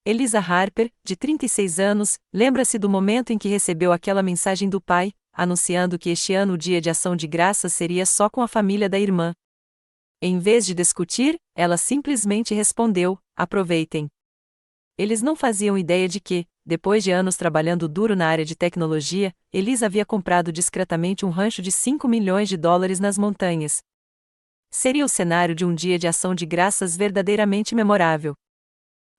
Elisa Harper, de 36 anos, lembra-se do momento em que recebeu aquela mensagem do pai, anunciando que este ano o dia de ação de graças seria só com a família da irmã. Em vez de discutir, ela simplesmente respondeu: aproveitem. Eles não faziam ideia de que, depois de anos trabalhando duro na área de tecnologia, Elisa havia comprado discretamente um rancho de 5 milhões de dólares nas montanhas. Seria o cenário de um dia de ação de graças verdadeiramente memorável.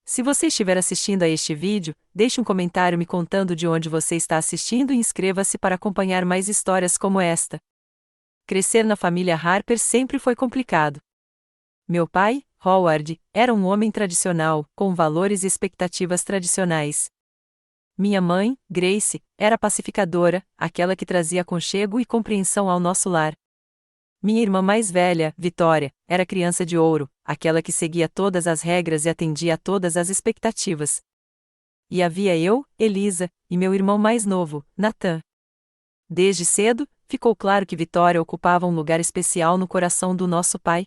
Se você estiver assistindo a este vídeo, deixe um comentário me contando de onde você está assistindo e inscreva-se para acompanhar mais histórias como esta. Crescer na família Harper sempre foi complicado. Meu pai, Howard, era um homem tradicional, com valores e expectativas tradicionais. Minha mãe, Grace, era pacificadora, aquela que trazia aconchego e compreensão ao nosso lar. Minha irmã mais velha, Vitória, era criança de ouro, aquela que seguia todas as regras e atendia a todas as expectativas. E havia eu, Elisa, e meu irmão mais novo, Nathan. Desde cedo, ficou claro que Vitória ocupava um lugar especial no coração do nosso pai.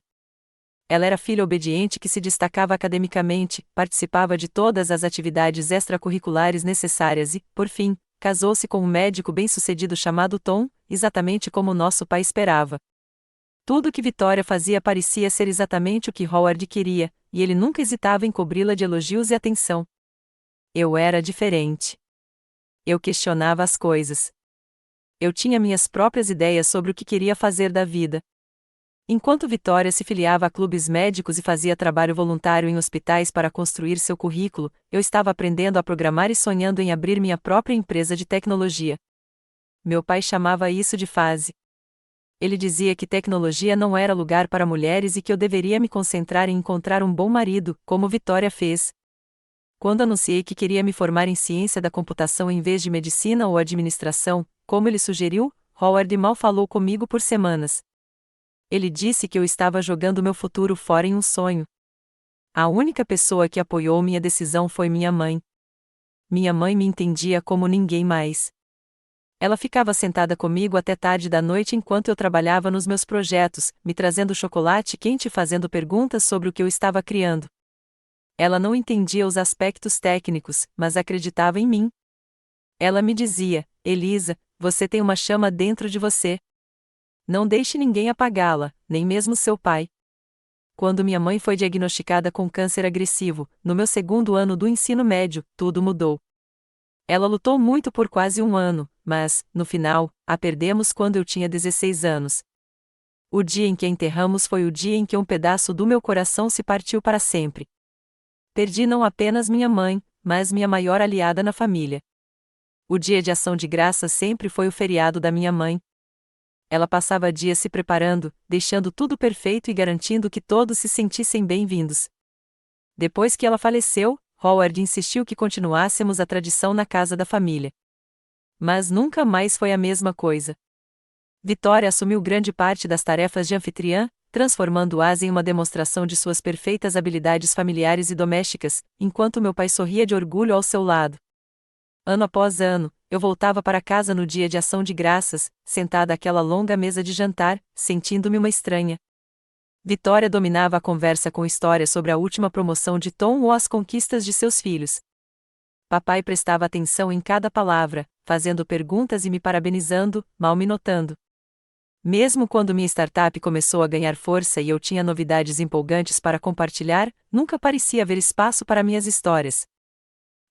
Ela era filha obediente que se destacava academicamente, participava de todas as atividades extracurriculares necessárias e, por fim, casou-se com um médico bem-sucedido chamado Tom, exatamente como nosso pai esperava. Tudo que Vitória fazia parecia ser exatamente o que Howard queria, e ele nunca hesitava em cobri-la de elogios e atenção. Eu era diferente. Eu questionava as coisas. Eu tinha minhas próprias ideias sobre o que queria fazer da vida. Enquanto Vitória se filiava a clubes médicos e fazia trabalho voluntário em hospitais para construir seu currículo, eu estava aprendendo a programar e sonhando em abrir minha própria empresa de tecnologia. Meu pai chamava isso de fase. Ele dizia que tecnologia não era lugar para mulheres e que eu deveria me concentrar em encontrar um bom marido, como Vitória fez. Quando anunciei que queria me formar em ciência da computação em vez de medicina ou administração, como ele sugeriu, Howard mal falou comigo por semanas. Ele disse que eu estava jogando meu futuro fora em um sonho. A única pessoa que apoiou minha decisão foi minha mãe. Minha mãe me entendia como ninguém mais. Ela ficava sentada comigo até tarde da noite enquanto eu trabalhava nos meus projetos, me trazendo chocolate quente e fazendo perguntas sobre o que eu estava criando. Ela não entendia os aspectos técnicos, mas acreditava em mim. Ela me dizia: Elisa, você tem uma chama dentro de você. Não deixe ninguém apagá-la, nem mesmo seu pai. Quando minha mãe foi diagnosticada com câncer agressivo, no meu segundo ano do ensino médio, tudo mudou. Ela lutou muito por quase um ano, mas, no final, a perdemos quando eu tinha 16 anos. O dia em que a enterramos foi o dia em que um pedaço do meu coração se partiu para sempre. Perdi não apenas minha mãe, mas minha maior aliada na família. O dia de ação de graças sempre foi o feriado da minha mãe. Ela passava dias se preparando, deixando tudo perfeito e garantindo que todos se sentissem bem-vindos. Depois que ela faleceu, Howard insistiu que continuássemos a tradição na casa da família. Mas nunca mais foi a mesma coisa. Vitória assumiu grande parte das tarefas de anfitriã, transformando-as em uma demonstração de suas perfeitas habilidades familiares e domésticas, enquanto meu pai sorria de orgulho ao seu lado. Ano após ano, eu voltava para casa no dia de ação de graças, sentada àquela longa mesa de jantar, sentindo-me uma estranha. Vitória dominava a conversa com histórias sobre a última promoção de Tom ou as conquistas de seus filhos. Papai prestava atenção em cada palavra, fazendo perguntas e me parabenizando, mal me notando. Mesmo quando minha startup começou a ganhar força e eu tinha novidades empolgantes para compartilhar, nunca parecia haver espaço para minhas histórias.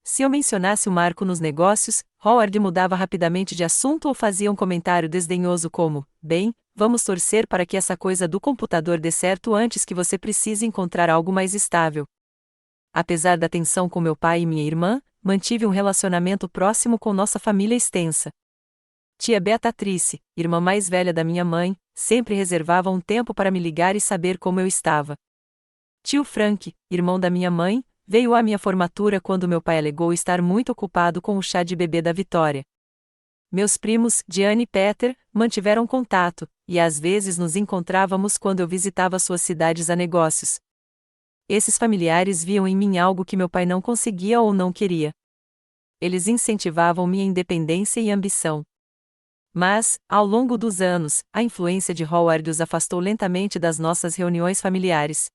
Se eu mencionasse o marco nos negócios, Howard mudava rapidamente de assunto ou fazia um comentário desdenhoso como: bem, vamos torcer para que essa coisa do computador dê certo antes que você precise encontrar algo mais estável. Apesar da tensão com meu pai e minha irmã, mantive um relacionamento próximo com nossa família extensa. Tia Beatrice, irmã mais velha da minha mãe, sempre reservava um tempo para me ligar e saber como eu estava. Tio Frank, irmão da minha mãe, veio à minha formatura quando meu pai alegou estar muito ocupado com o chá de bebê da Vitória. Meus primos, Diane e Peter, mantiveram contato, e às vezes nos encontrávamos quando eu visitava suas cidades a negócios. Esses familiares viam em mim algo que meu pai não conseguia ou não queria. Eles incentivavam minha independência e ambição. Mas, ao longo dos anos, a influência de Howard os afastou lentamente das nossas reuniões familiares.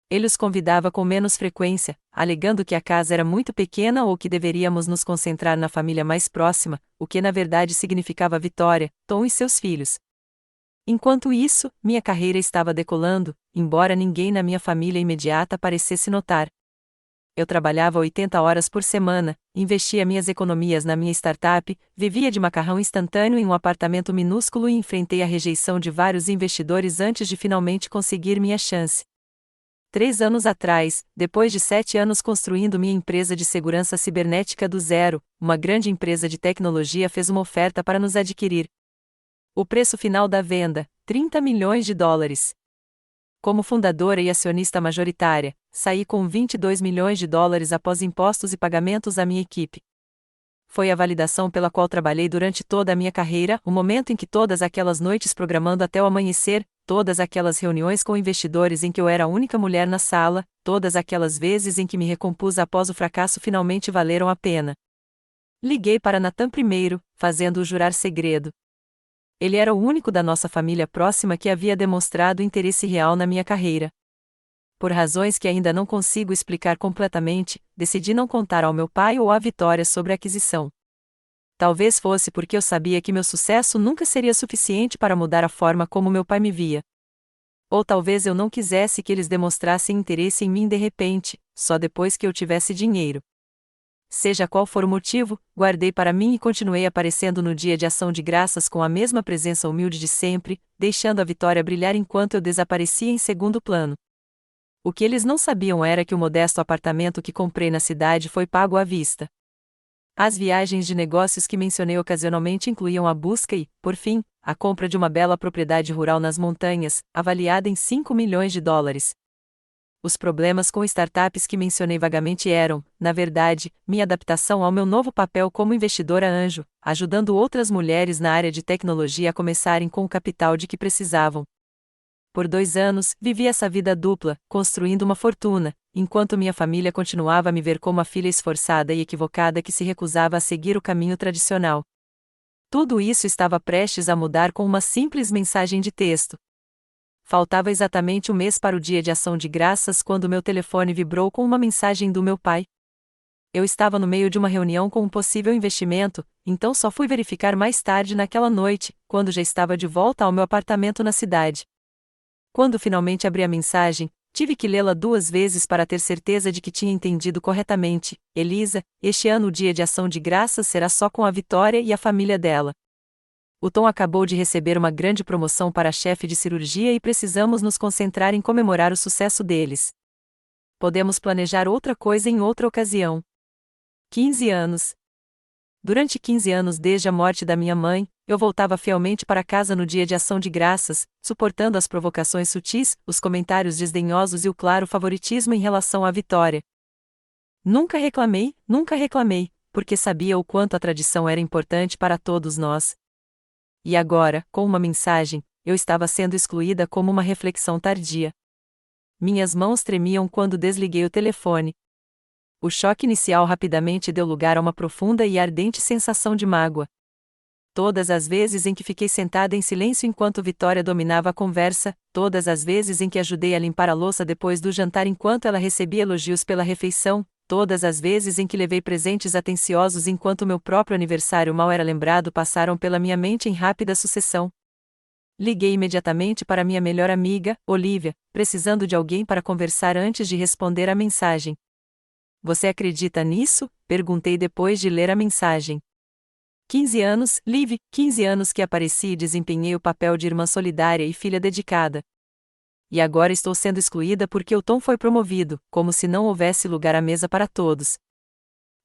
Ele os convidava com menos frequência, alegando que a casa era muito pequena ou que deveríamos nos concentrar na família mais próxima, o que na verdade significava Vitória, Tom e seus filhos. Enquanto isso, minha carreira estava decolando, embora ninguém na minha família imediata parecesse notar. Eu trabalhava 80 horas por semana, investia minhas economias na minha startup, vivia de macarrão instantâneo em um apartamento minúsculo e enfrentei a rejeição de vários investidores antes de finalmente conseguir minha chance. 3 anos atrás, depois de 7 anos construindo minha empresa de segurança cibernética do zero, uma grande empresa de tecnologia fez uma oferta para nos adquirir. O preço final da venda, $30 milhões. Como fundadora e acionista majoritária, saí com $22 milhões após impostos e pagamentos à minha equipe. Foi a validação pela qual trabalhei durante toda a minha carreira, o momento em que todas aquelas noites programando até o amanhecer, todas aquelas reuniões com investidores em que eu era a única mulher na sala, todas aquelas vezes em que me recompus após o fracasso finalmente valeram a pena. Liguei para Nathan primeiro, fazendo-o jurar segredo. Ele era o único da nossa família próxima que havia demonstrado interesse real na minha carreira. Por razões que ainda não consigo explicar completamente, decidi não contar ao meu pai ou à Vitória sobre a aquisição. Talvez fosse porque eu sabia que meu sucesso nunca seria suficiente para mudar a forma como meu pai me via. Ou talvez eu não quisesse que eles demonstrassem interesse em mim de repente, só depois que eu tivesse dinheiro. Seja qual for o motivo, guardei para mim e continuei aparecendo no dia de ação de graças com a mesma presença humilde de sempre, deixando a Vitória brilhar enquanto eu desaparecia em segundo plano. O que eles não sabiam era que o modesto apartamento que comprei na cidade foi pago à vista. As viagens de negócios que mencionei ocasionalmente incluíam a busca e, por fim, a compra de uma bela propriedade rural nas montanhas, avaliada em $5 milhões. Os problemas com startups que mencionei vagamente eram, na verdade, minha adaptação ao meu novo papel como investidora anjo, ajudando outras mulheres na área de tecnologia a começarem com o capital de que precisavam. Por 2 anos, vivi essa vida dupla, construindo uma fortuna, enquanto minha família continuava a me ver como a filha esforçada e equivocada que se recusava a seguir o caminho tradicional. Tudo isso estava prestes a mudar com uma simples mensagem de texto. Faltava exatamente um mês para o dia de ação de graças quando meu telefone vibrou com uma mensagem do meu pai. Eu estava no meio de uma reunião com um possível investimento, então só fui verificar mais tarde naquela noite, quando já estava de volta ao meu apartamento na cidade. Quando finalmente abri a mensagem, tive que lê-la 2 vezes para ter certeza de que tinha entendido corretamente. Elisa, este ano o dia de ação de graças será só com a Vitória e a família dela. O Tom acabou de receber uma grande promoção para chefe de cirurgia e precisamos nos concentrar em comemorar o sucesso deles. Podemos planejar outra coisa em outra ocasião. 15 anos. Durante 15 anos desde a morte da minha mãe, eu voltava fielmente para casa no dia de ação de graças, suportando as provocações sutis, os comentários desdenhosos e o claro favoritismo em relação à Vitória. Nunca reclamei, porque sabia o quanto a tradição era importante para todos nós. E agora, com uma mensagem, eu estava sendo excluída como uma reflexão tardia. Minhas mãos tremiam quando desliguei o telefone. O choque inicial rapidamente deu lugar a uma profunda e ardente sensação de mágoa. Todas as vezes em que fiquei sentada em silêncio enquanto Vitória dominava a conversa, todas as vezes em que ajudei a limpar a louça depois do jantar enquanto ela recebia elogios pela refeição, todas as vezes em que levei presentes atenciosos enquanto meu próprio aniversário mal era lembrado passaram pela minha mente em rápida sucessão. Liguei imediatamente para minha melhor amiga, Olivia, precisando de alguém para conversar antes de responder a mensagem. Você acredita nisso? Perguntei depois de ler a mensagem. 15 anos, Liv, 15 anos que apareci e desempenhei o papel de irmã solidária e filha dedicada. E agora estou sendo excluída porque o Tom foi promovido, como se não houvesse lugar à mesa para todos.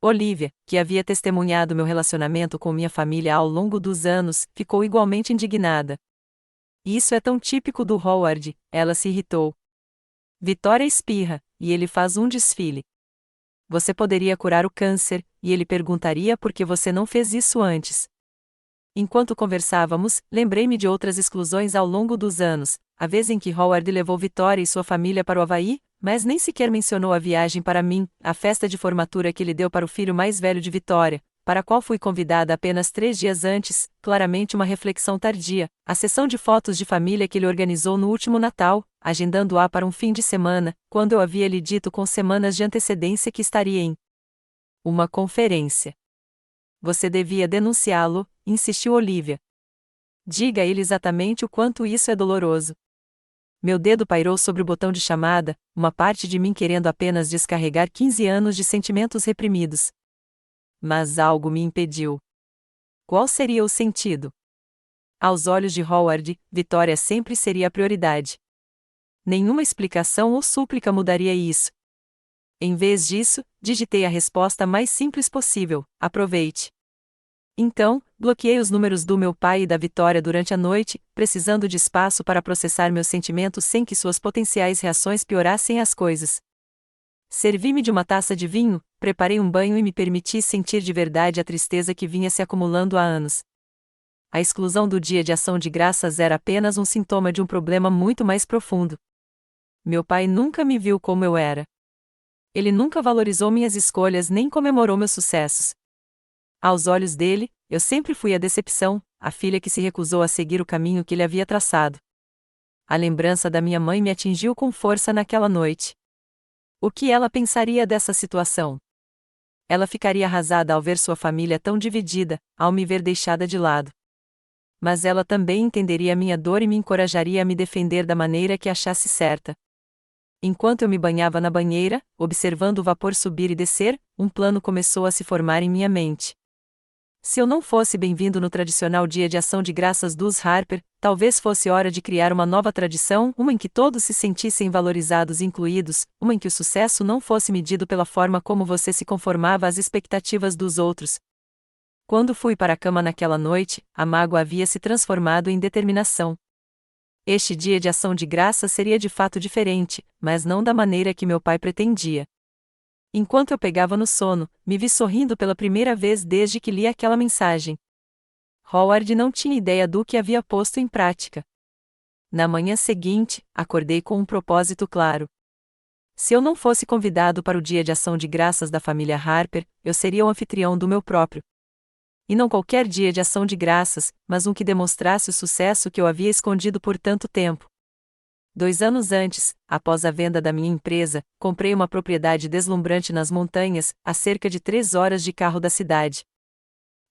Olivia, que havia testemunhado meu relacionamento com minha família ao longo dos anos, ficou igualmente indignada. Isso é tão típico do Howard, ela se irritou. Vitória espirra, e ele faz um desfile. Você poderia curar o câncer, e ele perguntaria por que você não fez isso antes. Enquanto conversávamos, lembrei-me de outras exclusões ao longo dos anos, a vez em que Howard levou Vitória e sua família para o Havaí, mas nem sequer mencionou a viagem para mim, a festa de formatura que ele deu para o filho mais velho de Vitória, para a qual fui convidada apenas 3 dias antes, claramente uma reflexão tardia, a sessão de fotos de família que ele organizou no último Natal, agendando-a para um fim de semana, quando eu havia lhe dito com semanas de antecedência que estaria em uma conferência. Você devia denunciá-lo, insistiu Olivia. Diga a ele exatamente o quanto isso é doloroso. Meu dedo pairou sobre o botão de chamada, uma parte de mim querendo apenas descarregar 15 anos de sentimentos reprimidos. Mas algo me impediu. Qual seria o sentido? Aos olhos de Howard, Vitória sempre seria a prioridade. Nenhuma explicação ou súplica mudaria isso. Em vez disso, digitei a resposta mais simples possível: aproveite. Então, bloqueei os números do meu pai e da Vitória durante a noite, precisando de espaço para processar meus sentimentos sem que suas potenciais reações piorassem as coisas. Servi-me de uma taça de vinho, preparei um banho e me permiti sentir de verdade a tristeza que vinha se acumulando há anos. A exclusão do Dia de Ação de Graças era apenas um sintoma de um problema muito mais profundo. Meu pai nunca me viu como eu era. Ele nunca valorizou minhas escolhas nem comemorou meus sucessos. Aos olhos dele, eu sempre fui a decepção, a filha que se recusou a seguir o caminho que ele havia traçado. A lembrança da minha mãe me atingiu com força naquela noite. O que ela pensaria dessa situação? Ela ficaria arrasada ao ver sua família tão dividida, ao me ver deixada de lado. Mas ela também entenderia minha dor e me encorajaria a me defender da maneira que achasse certa. Enquanto eu me banhava na banheira, observando o vapor subir e descer, um plano começou a se formar em minha mente. Se eu não fosse bem-vindo no tradicional Dia de Ação de Graças dos Harper, talvez fosse hora de criar uma nova tradição, uma em que todos se sentissem valorizados e incluídos, uma em que o sucesso não fosse medido pela forma como você se conformava às expectativas dos outros. Quando fui para a cama naquela noite, a mágoa havia se transformado em determinação. Este Dia de Ação de Graças seria de fato diferente, mas não da maneira que meu pai pretendia. Enquanto eu pegava no sono, me vi sorrindo pela primeira vez desde que li aquela mensagem. Howard não tinha ideia do que havia posto em prática. Na manhã seguinte, acordei com um propósito claro. Se eu não fosse convidado para o Dia de Ação de Graças da família Harper, eu seria o anfitrião do meu próprio. E não qualquer dia de ação de graças, mas um que demonstrasse o sucesso que eu havia escondido por tanto tempo. 2 anos antes, após a venda da minha empresa, comprei uma propriedade deslumbrante nas montanhas, a cerca de 3 horas de carro da cidade.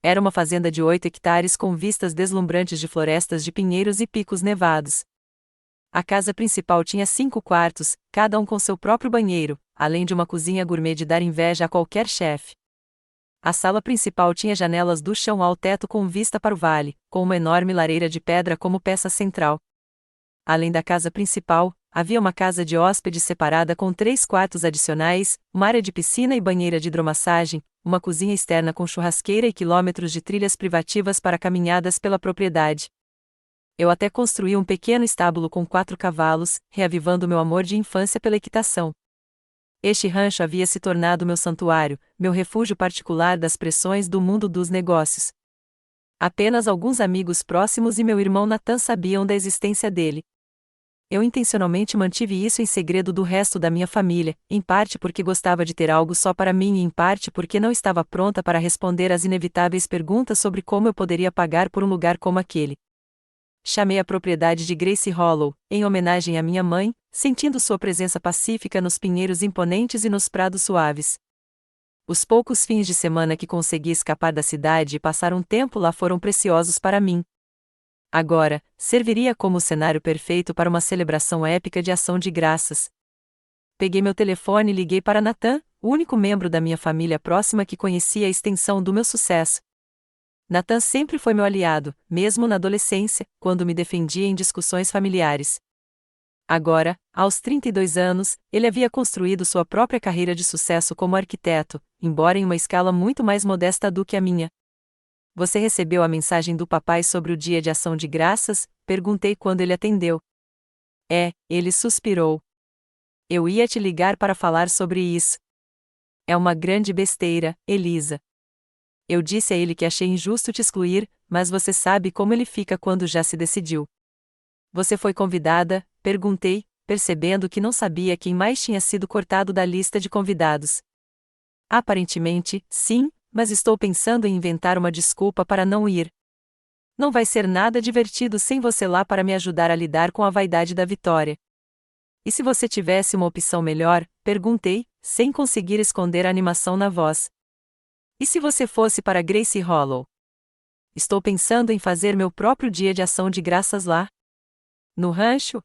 Era uma fazenda de 8 hectares com vistas deslumbrantes de florestas de pinheiros e picos nevados. A casa principal tinha 5 quartos, cada um com seu próprio banheiro, além de uma cozinha gourmet de dar inveja a qualquer chefe. A sala principal tinha janelas do chão ao teto com vista para o vale, com uma enorme lareira de pedra como peça central. Além da casa principal, havia uma casa de hóspedes separada com 3 quartos adicionais, uma área de piscina e banheira de hidromassagem, uma cozinha externa com churrasqueira e quilômetros de trilhas privativas para caminhadas pela propriedade. Eu até construí um pequeno estábulo com 4 cavalos, reavivando meu amor de infância pela equitação. Este rancho havia se tornado meu santuário, meu refúgio particular das pressões do mundo dos negócios. Apenas alguns amigos próximos e meu irmão Nathan sabiam da existência dele. Eu intencionalmente mantive isso em segredo do resto da minha família, em parte porque gostava de ter algo só para mim e em parte porque não estava pronta para responder às inevitáveis perguntas sobre como eu poderia pagar por um lugar como aquele. Chamei a propriedade de Grace Hollow, em homenagem à minha mãe, sentindo sua presença pacífica nos pinheiros imponentes e nos prados suaves. Os poucos fins de semana que consegui escapar da cidade e passar um tempo lá foram preciosos para mim. Agora, serviria como o cenário perfeito para uma celebração épica de ação de graças. Peguei meu telefone e liguei para Nathan, o único membro da minha família próxima que conhecia a extensão do meu sucesso. Nathan sempre foi meu aliado, mesmo na adolescência, quando me defendia em discussões familiares. Agora, aos 32 anos, ele havia construído sua própria carreira de sucesso como arquiteto, embora em uma escala muito mais modesta do que a minha. Você recebeu a mensagem do papai sobre o Dia de Ação de Graças? Perguntei quando ele atendeu. Ele suspirou. Eu ia te ligar para falar sobre isso. É uma grande besteira, Elisa. Eu disse a ele que achei injusto te excluir, mas você sabe como ele fica quando já se decidiu. Você foi convidada? Perguntei, percebendo que não sabia quem mais tinha sido cortado da lista de convidados. Aparentemente, sim, mas estou pensando em inventar uma desculpa para não ir. Não vai ser nada divertido sem você lá para me ajudar a lidar com a vaidade da Vitória. E se você tivesse uma opção melhor? Perguntei, sem conseguir esconder a animação na voz. E se você fosse para Gracie Hollow? Estou pensando em fazer meu próprio dia de ação de graças lá. No rancho?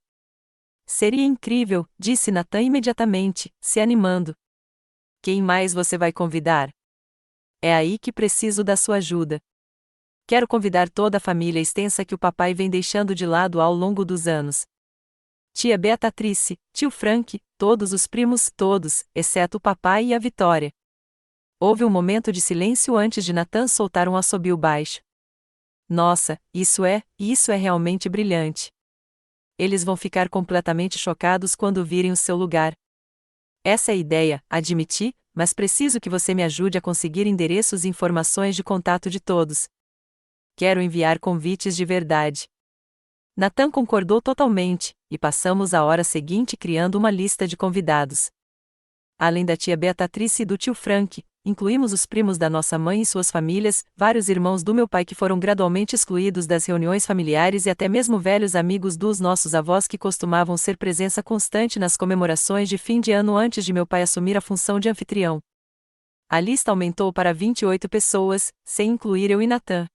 Seria incrível, disse Nathan imediatamente, se animando. Quem mais você vai convidar? É aí que preciso da sua ajuda. Quero convidar toda a família extensa que o papai vem deixando de lado ao longo dos anos. Tia Beatrice, tio Frank, todos os primos, todos, exceto o papai e a Vitória. Houve um momento de silêncio antes de Nathan soltar um assobio baixo. Nossa, isso é realmente brilhante. Eles vão ficar completamente chocados quando virem o seu lugar. Essa é a ideia, admiti, mas preciso que você me ajude a conseguir endereços e informações de contato de todos. Quero enviar convites de verdade. Nathan concordou totalmente, e passamos a hora seguinte criando uma lista de convidados. Além da tia Beatrice e do tio Frank, incluímos os primos da nossa mãe e suas famílias, vários irmãos do meu pai que foram gradualmente excluídos das reuniões familiares e até mesmo velhos amigos dos nossos avós que costumavam ser presença constante nas comemorações de fim de ano antes de meu pai assumir a função de anfitrião. A lista aumentou para 28 pessoas, sem incluir eu e Nathan.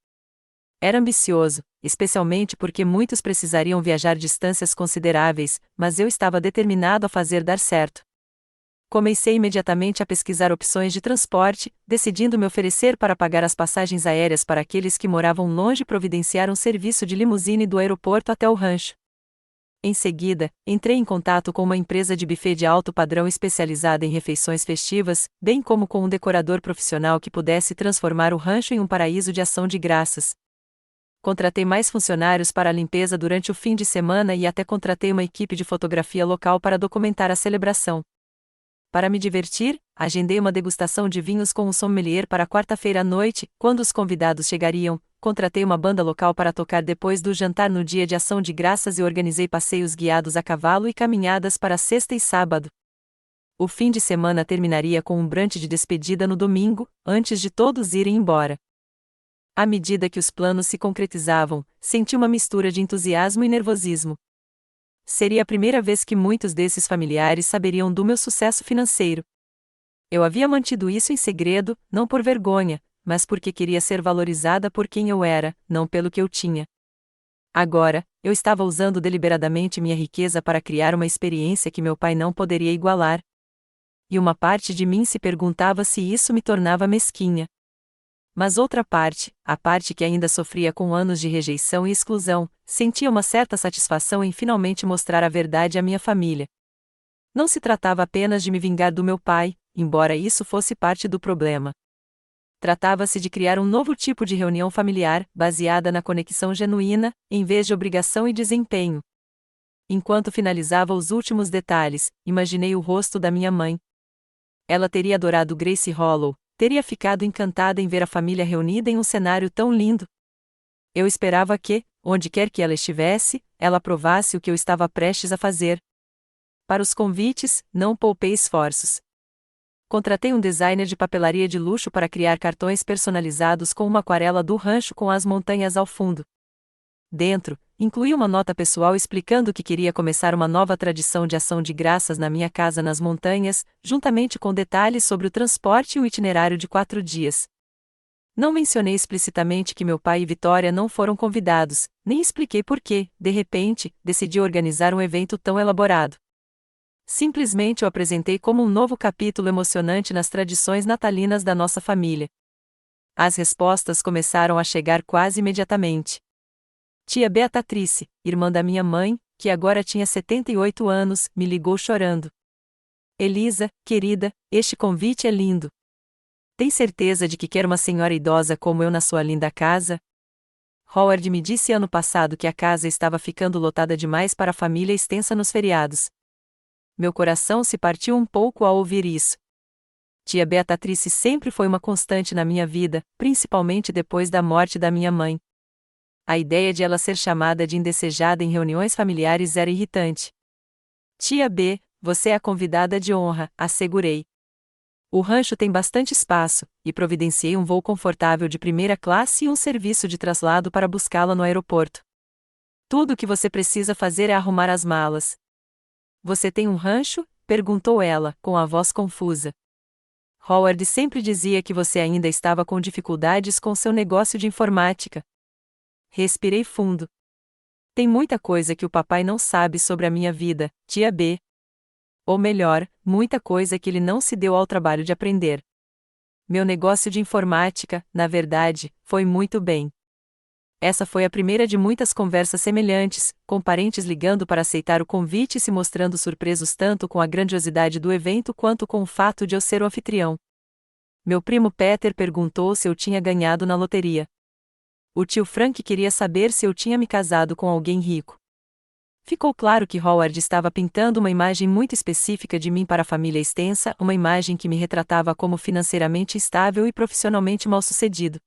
Era ambicioso, especialmente porque muitos precisariam viajar distâncias consideráveis, mas eu estava determinado a fazer dar certo. Comecei imediatamente a pesquisar opções de transporte, decidindo me oferecer para pagar as passagens aéreas para aqueles que moravam longe e providenciar um serviço de limusine do aeroporto até o rancho. Em seguida, entrei em contato com uma empresa de buffet de alto padrão especializada em refeições festivas, bem como com um decorador profissional que pudesse transformar o rancho em um paraíso de ação de graças. Contratei mais funcionários para a limpeza durante o fim de semana e até contratei uma equipe de fotografia local para documentar a celebração. Para me divertir, agendei uma degustação de vinhos com um sommelier para quarta-feira à noite, quando os convidados chegariam, contratei uma banda local para tocar depois do jantar no dia de ação de graças e organizei passeios guiados a cavalo e caminhadas para sexta e sábado. O fim de semana terminaria com um brunch de despedida no domingo, antes de todos irem embora. À medida que os planos se concretizavam, senti uma mistura de entusiasmo e nervosismo. Seria a primeira vez que muitos desses familiares saberiam do meu sucesso financeiro. Eu havia mantido isso em segredo, não por vergonha, mas porque queria ser valorizada por quem eu era, não pelo que eu tinha. Agora, eu estava usando deliberadamente minha riqueza para criar uma experiência que meu pai não poderia igualar. E uma parte de mim se perguntava se isso me tornava mesquinha. Mas outra parte, a parte que ainda sofria com anos de rejeição e exclusão, sentia uma certa satisfação em finalmente mostrar a verdade à minha família. Não se tratava apenas de me vingar do meu pai, embora isso fosse parte do problema. Tratava-se de criar um novo tipo de reunião familiar, baseada na conexão genuína, em vez de obrigação e desempenho. Enquanto finalizava os últimos detalhes, imaginei o rosto da minha mãe. Ela teria adorado Gracie Hollow. Teria ficado encantada em ver a família reunida em um cenário tão lindo. Eu esperava que, onde quer que ela estivesse, ela aprovasse o que eu estava prestes a fazer. Para os convites, não poupei esforços. Contratei um designer de papelaria de luxo para criar cartões personalizados com uma aquarela do rancho com as montanhas ao fundo. Dentro, incluí uma nota pessoal explicando que queria começar uma nova tradição de ação de graças na minha casa nas montanhas, juntamente com detalhes sobre o transporte e o itinerário de 4 dias. Não mencionei explicitamente que meu pai e Vitória não foram convidados, nem expliquei por que, de repente, decidi organizar um evento tão elaborado. Simplesmente o apresentei como um novo capítulo emocionante nas tradições natalinas da nossa família. As respostas começaram a chegar quase imediatamente. Tia Beatrice, irmã da minha mãe, que agora tinha 78 anos, me ligou chorando. Elisa, querida, este convite é lindo. Tem certeza de que quer uma senhora idosa como eu na sua linda casa? Howard me disse ano passado que a casa estava ficando lotada demais para a família extensa nos feriados. Meu coração se partiu um pouco ao ouvir isso. Tia Beatrice sempre foi uma constante na minha vida, principalmente depois da morte da minha mãe. A ideia de ela ser chamada de indesejada em reuniões familiares era irritante. Tia B, você é a convidada de honra, assegurei. O rancho tem bastante espaço, e providenciei um voo confortável de primeira classe e um serviço de traslado para buscá-la no aeroporto. Tudo o que você precisa fazer é arrumar as malas. Você tem um rancho? Perguntou ela, com a voz confusa. Howard sempre dizia que você ainda estava com dificuldades com seu negócio de informática. Respirei fundo. Tem muita coisa que o papai não sabe sobre a minha vida, tia B. Ou melhor, muita coisa que ele não se deu ao trabalho de aprender. Meu negócio de informática, na verdade, foi muito bem. Essa foi a primeira de muitas conversas semelhantes, com parentes ligando para aceitar o convite e se mostrando surpresos tanto com a grandiosidade do evento quanto com o fato de eu ser o anfitrião. Meu primo Peter perguntou se eu tinha ganhado na loteria. O tio Frank queria saber se eu tinha me casado com alguém rico. Ficou claro que Howard estava pintando uma imagem muito específica de mim para a família extensa, uma imagem que me retratava como financeiramente estável e profissionalmente mal-sucedido.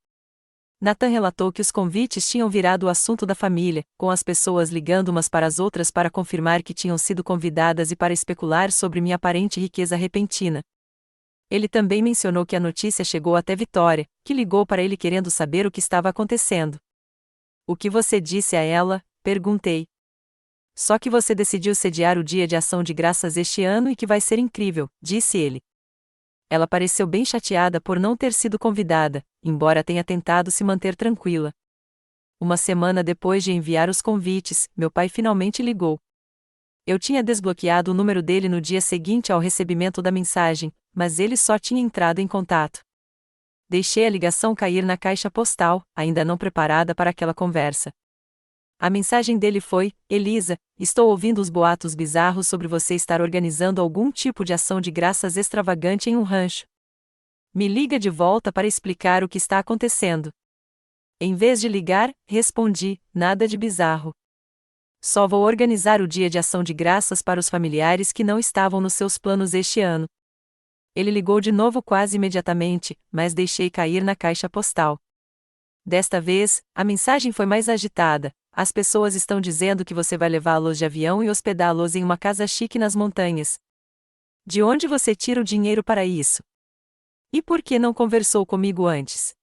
Nathan relatou que os convites tinham virado o assunto da família, com as pessoas ligando umas para as outras para confirmar que tinham sido convidadas e para especular sobre minha aparente riqueza repentina. Ele também mencionou que a notícia chegou até Vitória, que ligou para ele querendo saber o que estava acontecendo. O que você disse a ela? Perguntei. Só que você decidiu sediar o Dia de Ação de Graças este ano e que vai ser incrível, disse ele. Ela pareceu bem chateada por não ter sido convidada, embora tenha tentado se manter tranquila. Uma semana depois de enviar os convites, meu pai finalmente ligou. Eu tinha desbloqueado o número dele no dia seguinte ao recebimento da mensagem, mas ele só tinha entrado em contato. Deixei a ligação cair na caixa postal, ainda não preparada para aquela conversa. A mensagem dele foi: Elisa, estou ouvindo os boatos bizarros sobre você estar organizando algum tipo de ação de graças extravagante em um rancho. Me liga de volta para explicar o que está acontecendo. Em vez de ligar, respondi: nada de bizarro. Só vou organizar o dia de ação de graças para os familiares que não estavam nos seus planos este ano. Ele ligou de novo quase imediatamente, mas deixei cair na caixa postal. Desta vez, a mensagem foi mais agitada. As pessoas estão dizendo que você vai levá-los de avião e hospedá-los em uma casa chique nas montanhas. De onde você tira o dinheiro para isso? E por que não conversou comigo antes?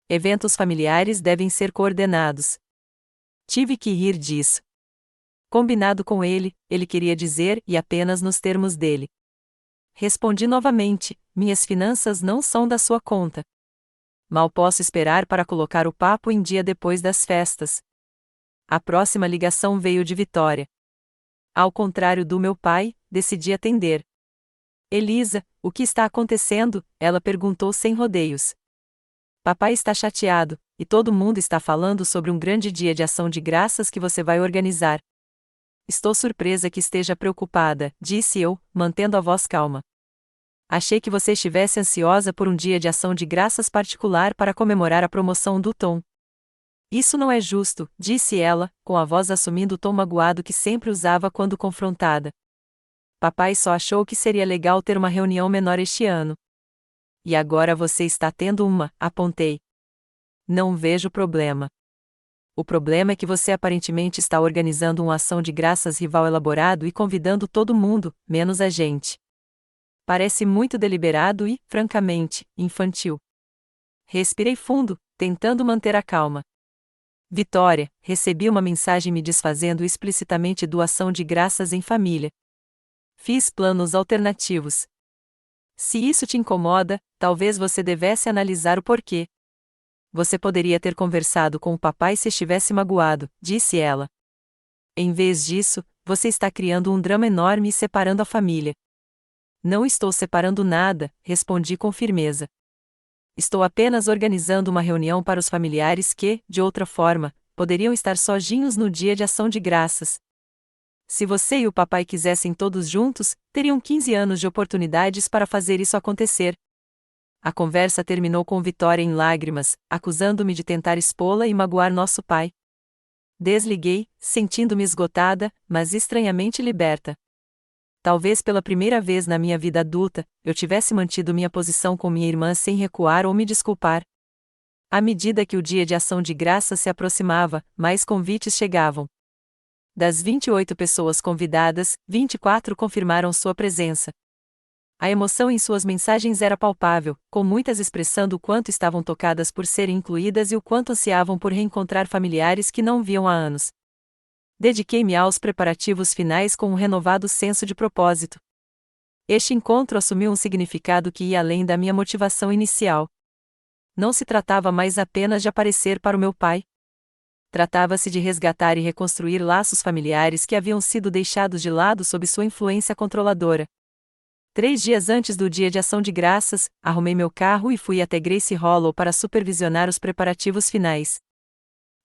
Eventos familiares devem ser coordenados. Tive que rir disso. Combinado com ele, ele queria dizer, e apenas nos termos dele. Respondi novamente: minhas finanças não são da sua conta. Mal posso esperar para colocar o papo em dia depois das festas. A próxima ligação veio de Vitória. Ao contrário do meu pai, decidi atender. Elisa, o que está acontecendo? Ela perguntou sem rodeios. Papai está chateado, e todo mundo está falando sobre um grande dia de ação de graças que você vai organizar. Estou surpresa que esteja preocupada, disse eu, mantendo a voz calma. Achei que você estivesse ansiosa por um dia de ação de graças particular para comemorar a promoção do Tom. Isso não é justo, disse ela, com a voz assumindo o tom magoado que sempre usava quando confrontada. Papai só achou que seria legal ter uma reunião menor este ano. E agora você está tendo uma, apontei. Não vejo problema. O problema é que você aparentemente está organizando uma ação de graças rival elaborado e convidando todo mundo, menos a gente. Parece muito deliberado e, francamente, infantil. Respirei fundo, tentando manter a calma. Vitória, recebi uma mensagem me desfazendo explicitamente do ação de graças em família. Fiz planos alternativos. Se isso te incomoda, talvez você devesse analisar o porquê. Você poderia ter conversado com o papai se estivesse magoado, disse ela. Em vez disso, você está criando um drama enorme e separando a família. Não estou separando nada, respondi com firmeza. Estou apenas organizando uma reunião para os familiares que, de outra forma, poderiam estar sozinhos no dia de ação de graças. Se você e o papai quisessem todos juntos, teriam 15 anos de oportunidades para fazer isso acontecer. A conversa terminou com Vitória em lágrimas, acusando-me de tentar expô-la e magoar nosso pai. Desliguei, sentindo-me esgotada, mas estranhamente liberta. Talvez pela primeira vez na minha vida adulta, eu tivesse mantido minha posição com minha irmã sem recuar ou me desculpar. À medida que o dia de ação de graças se aproximava, mais convites chegavam. Das 28 pessoas convidadas, 24 confirmaram sua presença. A emoção em suas mensagens era palpável, com muitas expressando o quanto estavam tocadas por serem incluídas e o quanto ansiavam por reencontrar familiares que não viam há anos. Dediquei-me aos preparativos finais com um renovado senso de propósito. Este encontro assumiu um significado que ia além da minha motivação inicial. Não se tratava mais apenas de aparecer para o meu pai. Tratava-se de resgatar e reconstruir laços familiares que haviam sido deixados de lado sob sua influência controladora. 3 dias antes do Dia de Ação de Graças, arrumei meu carro e fui até Gracie Hollow para supervisionar os preparativos finais.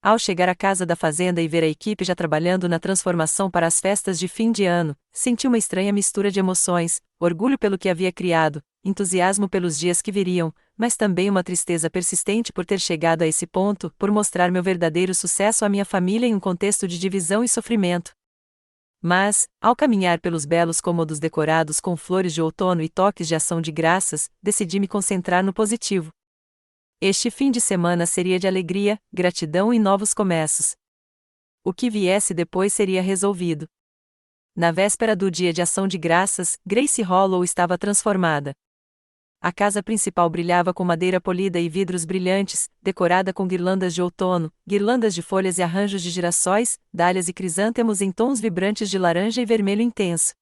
Ao chegar à casa da fazenda e ver a equipe já trabalhando na transformação para as festas de fim de ano, senti uma estranha mistura de emoções, orgulho pelo que havia criado, entusiasmo pelos dias que viriam, mas também uma tristeza persistente por ter chegado a esse ponto, por mostrar meu verdadeiro sucesso à minha família em um contexto de divisão e sofrimento. Mas, ao caminhar pelos belos cômodos decorados com flores de outono e toques de ação de graças, decidi me concentrar no positivo. Este fim de semana seria de alegria, gratidão e novos começos. O que viesse depois seria resolvido. Na véspera do Dia de Ação de Graças, Gracie Hollow estava transformada. A casa principal brilhava com madeira polida e vidros brilhantes, decorada com guirlandas de outono, guirlandas de folhas e arranjos de girassóis, dálias e crisântemos em tons vibrantes de laranja e vermelho intenso.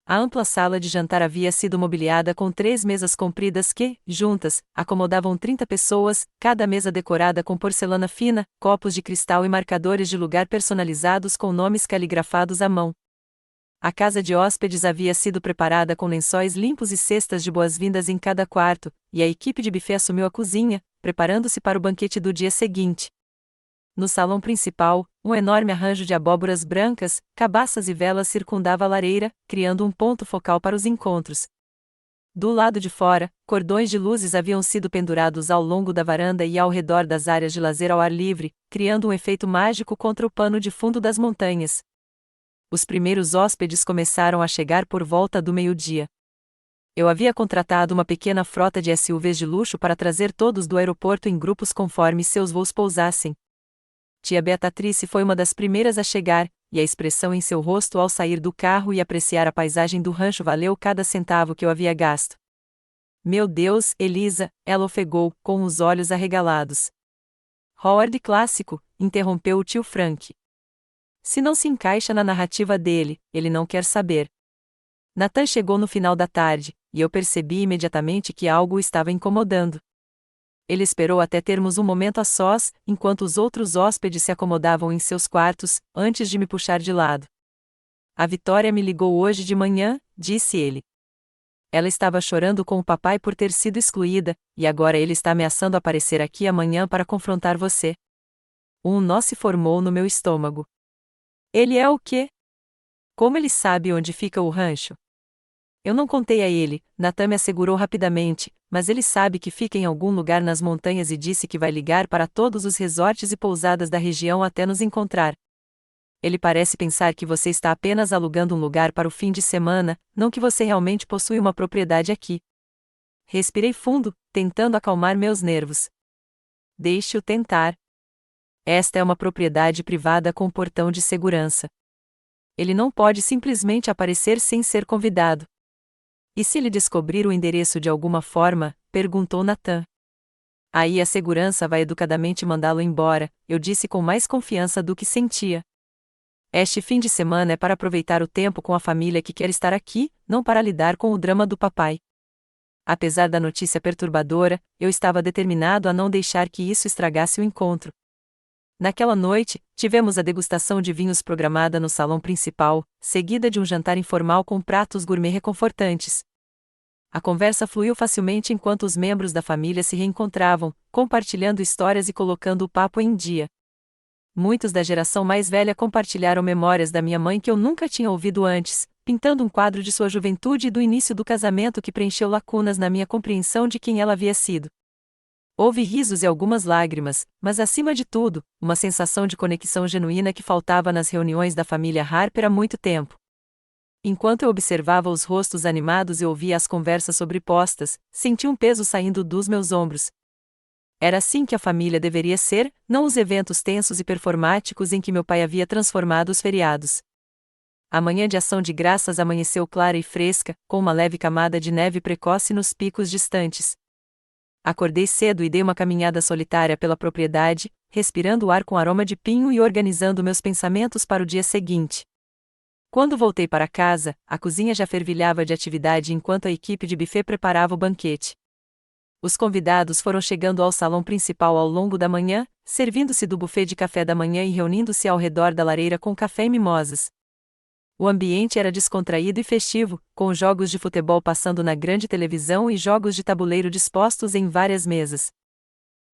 A ampla sala de jantar havia sido mobiliada com 3 mesas compridas que, juntas, acomodavam 30 pessoas, cada mesa decorada com porcelana fina, copos de cristal e marcadores de lugar personalizados com nomes caligrafados à mão. A casa de hóspedes havia sido preparada com lençóis limpos e cestas de boas-vindas em cada quarto, e a equipe de buffet assumiu a cozinha, preparando-se para o banquete do dia seguinte. No salão principal, um enorme arranjo de abóboras brancas, cabaças e velas circundava a lareira, criando um ponto focal para os encontros. Do lado de fora, cordões de luzes haviam sido pendurados ao longo da varanda e ao redor das áreas de lazer ao ar livre, criando um efeito mágico contra o pano de fundo das montanhas. Os primeiros hóspedes começaram a chegar por volta do meio-dia. Eu havia contratado uma pequena frota de SUVs de luxo para trazer todos do aeroporto em grupos conforme seus voos pousassem. Tia Beatrice foi uma das primeiras a chegar, e a expressão em seu rosto ao sair do carro e apreciar a paisagem do rancho valeu cada centavo que eu havia gasto. Meu Deus, Elisa, ela ofegou, com os olhos arregalados. Howard clássico, interrompeu o tio Frank. Se não se encaixa na narrativa dele, ele não quer saber. Nathan chegou no final da tarde, e eu percebi imediatamente que algo o estava incomodando. Ele esperou até termos um momento a sós, enquanto os outros hóspedes se acomodavam em seus quartos, antes de me puxar de lado. A Vitória me ligou hoje de manhã, disse ele. Ela estava chorando com o papai por ter sido excluída, e agora ele está ameaçando aparecer aqui amanhã para confrontar você. Um nó se formou no meu estômago. Ele é o quê? Como ele sabe onde fica o rancho? Eu não contei a ele, Nathan me assegurou rapidamente, mas ele sabe que fica em algum lugar nas montanhas e disse que vai ligar para todos os resorts e pousadas da região até nos encontrar. Ele parece pensar que você está apenas alugando um lugar para o fim de semana, não que você realmente possui uma propriedade aqui. Respirei fundo, tentando acalmar meus nervos. Deixe-o tentar. Esta é uma propriedade privada com portão de segurança. Ele não pode simplesmente aparecer sem ser convidado. E se ele descobrir o endereço de alguma forma? Perguntou Nathan. Aí a segurança vai educadamente mandá-lo embora, eu disse com mais confiança do que sentia. Este fim de semana é para aproveitar o tempo com a família que quer estar aqui, não para lidar com o drama do papai. Apesar da notícia perturbadora, eu estava determinado a não deixar que isso estragasse o encontro. Naquela noite, tivemos a degustação de vinhos programada no salão principal, seguida de um jantar informal com pratos gourmet reconfortantes. A conversa fluiu facilmente enquanto os membros da família se reencontravam, compartilhando histórias e colocando o papo em dia. Muitos da geração mais velha compartilharam memórias da minha mãe que eu nunca tinha ouvido antes, pintando um quadro de sua juventude e do início do casamento que preencheu lacunas na minha compreensão de quem ela havia sido. Houve risos e algumas lágrimas, mas acima de tudo, uma sensação de conexão genuína que faltava nas reuniões da família Harper há muito tempo. Enquanto eu observava os rostos animados e ouvia as conversas sobrepostas, senti um peso saindo dos meus ombros. Era assim que a família deveria ser, não os eventos tensos e performáticos em que meu pai havia transformado os feriados. A manhã de Ação de Graças amanheceu clara e fresca, com uma leve camada de neve precoce nos picos distantes. Acordei cedo e dei uma caminhada solitária pela propriedade, respirando o ar com aroma de pinho e organizando meus pensamentos para o dia seguinte. Quando voltei para casa, a cozinha já fervilhava de atividade enquanto a equipe de buffet preparava o banquete. Os convidados foram chegando ao salão principal ao longo da manhã, servindo-se do buffet de café da manhã e reunindo-se ao redor da lareira com café e mimosas. O ambiente era descontraído e festivo, com jogos de futebol passando na grande televisão e jogos de tabuleiro dispostos em várias mesas.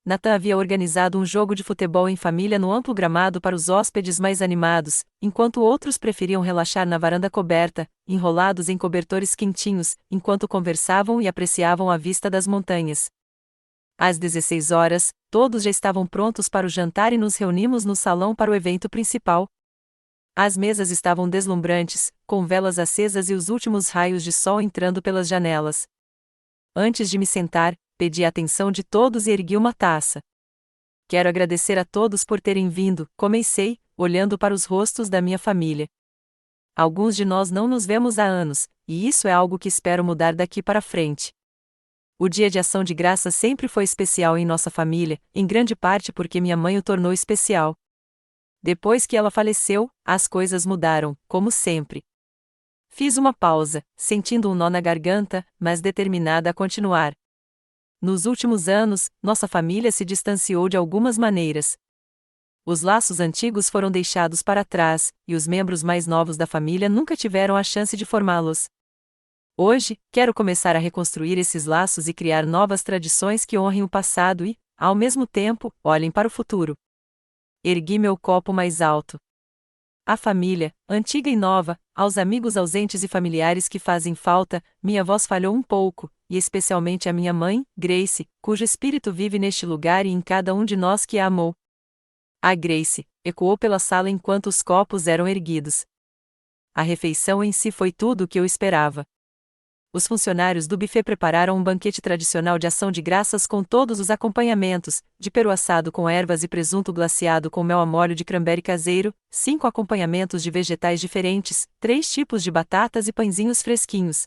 Nathan havia organizado um jogo de futebol em família no amplo gramado para os hóspedes mais animados, enquanto outros preferiam relaxar na varanda coberta, enrolados em cobertores quentinhos, enquanto conversavam e apreciavam a vista das montanhas. Às 16 horas, todos já estavam prontos para o jantar e nos reunimos no salão para o evento principal. As mesas estavam deslumbrantes, com velas acesas e os últimos raios de sol entrando pelas janelas. Antes de me sentar, pedi a atenção de todos e ergui uma taça. Quero agradecer a todos por terem vindo, comecei, olhando para os rostos da minha família. Alguns de nós não nos vemos há anos, e isso é algo que espero mudar daqui para frente. O Dia de Ação de Graças sempre foi especial em nossa família, em grande parte porque minha mãe o tornou especial. Depois que ela faleceu, as coisas mudaram, como sempre. Fiz uma pausa, sentindo um nó na garganta, mas determinada a continuar. Nos últimos anos, nossa família se distanciou de algumas maneiras. Os laços antigos foram deixados para trás, e os membros mais novos da família nunca tiveram a chance de formá-los. Hoje, quero começar a reconstruir esses laços e criar novas tradições que honrem o passado e, ao mesmo tempo, olhem para o futuro. Ergui meu copo mais alto. À família, antiga e nova, aos amigos ausentes e familiares que fazem falta, minha voz falhou um pouco, e especialmente a minha mãe, Grace, cujo espírito vive neste lugar e em cada um de nós que a amou. A Grace, ecoou pela sala enquanto os copos eram erguidos. A refeição em si foi tudo o que eu esperava. Os funcionários do buffet prepararam um banquete tradicional de ação de graças com todos os acompanhamentos, de peru assado com ervas e presunto glaciado com mel a molho de cranberry caseiro, 5 acompanhamentos de vegetais diferentes, 3 tipos de batatas e pãezinhos fresquinhos.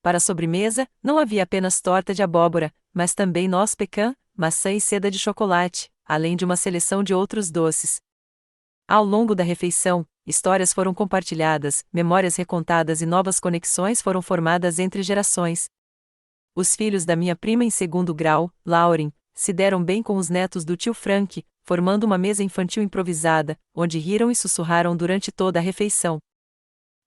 Para a sobremesa, não havia apenas torta de abóbora, mas também noz pecan, maçã e seda de chocolate, além de uma seleção de outros doces. Ao longo da refeição, histórias foram compartilhadas, memórias recontadas e novas conexões foram formadas entre gerações. Os filhos da minha prima em segundo grau, Lauren, se deram bem com os netos do tio Frank, formando uma mesa infantil improvisada, onde riram e sussurraram durante toda a refeição.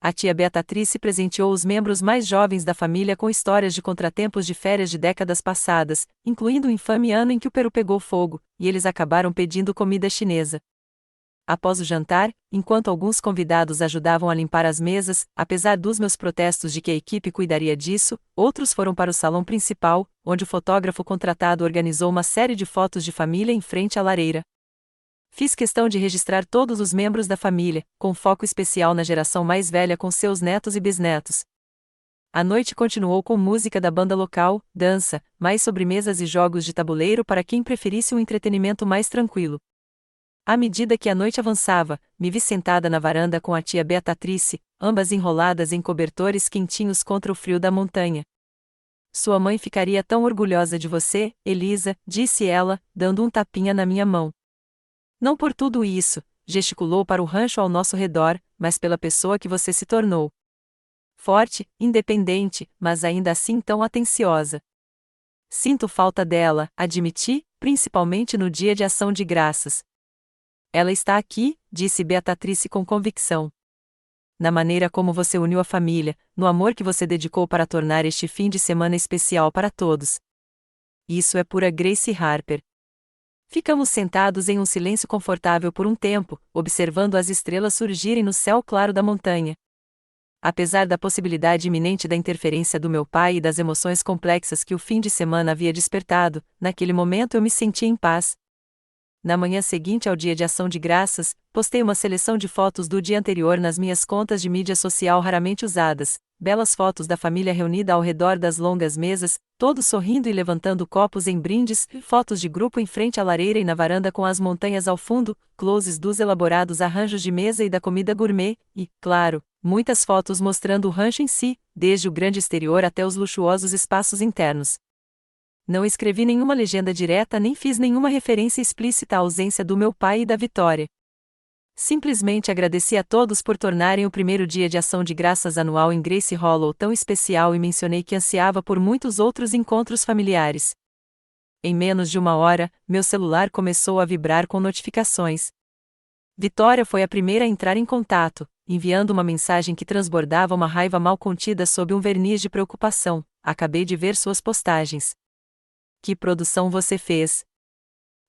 A tia Beatrice presenteou os membros mais jovens da família com histórias de contratempos de férias de décadas passadas, incluindo o infame ano em que o peru pegou fogo, e eles acabaram pedindo comida chinesa. Após o jantar, enquanto alguns convidados ajudavam a limpar as mesas, apesar dos meus protestos de que a equipe cuidaria disso, outros foram para o salão principal, onde o fotógrafo contratado organizou uma série de fotos de família em frente à lareira. Fiz questão de registrar todos os membros da família, com foco especial na geração mais velha com seus netos e bisnetos. A noite continuou com música da banda local, dança, mais sobremesas e jogos de tabuleiro para quem preferisse um entretenimento mais tranquilo. À medida que a noite avançava, me vi sentada na varanda com a tia Beatrice, ambas enroladas em cobertores quentinhos contra o frio da montanha. Sua mãe ficaria tão orgulhosa de você, Elisa, disse ela, dando um tapinha na minha mão. Não por tudo isso, gesticulou para o rancho ao nosso redor, mas pela pessoa que você se tornou. Forte, independente, mas ainda assim tão atenciosa. Sinto falta dela, admiti, principalmente no dia de ação de graças. Ela está aqui, disse Beatrice com convicção. Na maneira como você uniu a família, no amor que você dedicou para tornar este fim de semana especial para todos. Isso é pura Grace Harper. Ficamos sentados em um silêncio confortável por um tempo, observando as estrelas surgirem no céu claro da montanha. Apesar da possibilidade iminente da interferência do meu pai e das emoções complexas que o fim de semana havia despertado, naquele momento eu me senti em paz. Na manhã seguinte ao Dia de Ação de Graças, postei uma seleção de fotos do dia anterior nas minhas contas de mídia social raramente usadas, belas fotos da família reunida ao redor das longas mesas, todos sorrindo e levantando copos em brindes, fotos de grupo em frente à lareira e na varanda com as montanhas ao fundo, closes dos elaborados arranjos de mesa e da comida gourmet, e, claro, muitas fotos mostrando o rancho em si, desde o grande exterior até os luxuosos espaços internos. Não escrevi nenhuma legenda direta nem fiz nenhuma referência explícita à ausência do meu pai e da Vitória. Simplesmente agradeci a todos por tornarem o primeiro dia de ação de graças anual em Grace Hollow tão especial e mencionei que ansiava por muitos outros encontros familiares. Em menos de 1 hora, meu celular começou a vibrar com notificações. Vitória foi a primeira a entrar em contato, enviando uma mensagem que transbordava uma raiva mal contida sob um verniz de preocupação. Acabei de ver suas postagens. Que produção você fez?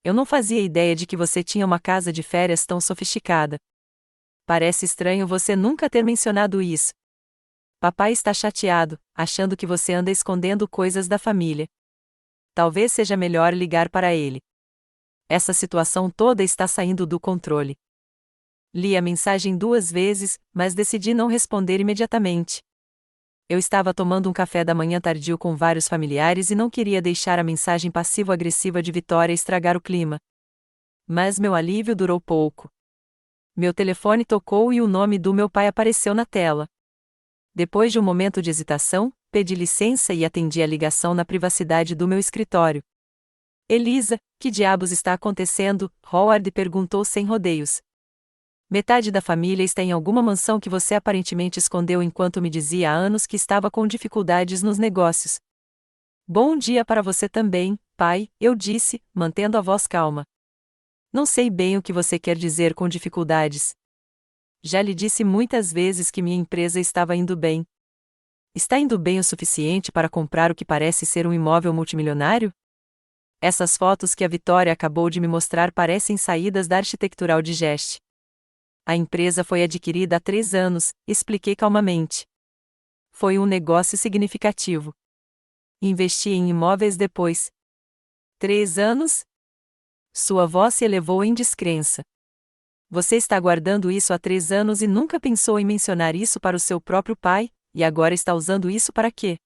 Eu não fazia ideia de que você tinha uma casa de férias tão sofisticada. Parece estranho você nunca ter mencionado isso. Papai está chateado, achando que você anda escondendo coisas da família. Talvez seja melhor ligar para ele. Essa situação toda está saindo do controle. Li a mensagem 2 vezes, mas decidi não responder imediatamente. Eu estava tomando um café da manhã tardio com vários familiares e não queria deixar a mensagem passivo-agressiva de Vitória estragar o clima. Mas meu alívio durou pouco. Meu telefone tocou e o nome do meu pai apareceu na tela. Depois de um momento de hesitação, pedi licença e atendi a ligação na privacidade do meu escritório. Elisa, que diabos está acontecendo? Howard perguntou sem rodeios. Metade da família está em alguma mansão que você aparentemente escondeu enquanto me dizia há anos que estava com dificuldades nos negócios. Bom dia para você também, pai, eu disse, mantendo a voz calma. Não sei bem o que você quer dizer com dificuldades. Já lhe disse muitas vezes que minha empresa estava indo bem. Está indo bem o suficiente para comprar o que parece ser um imóvel multimilionário? Essas fotos que a Vitória acabou de me mostrar parecem saídas da Architectural Digest. A empresa foi adquirida há 3 anos, expliquei calmamente. Foi um negócio significativo. Investi em imóveis depois. 3 anos? Sua voz se elevou em descrença. Você está guardando isso há 3 anos e nunca pensou em mencionar isso para o seu próprio pai, e agora está usando isso para quê?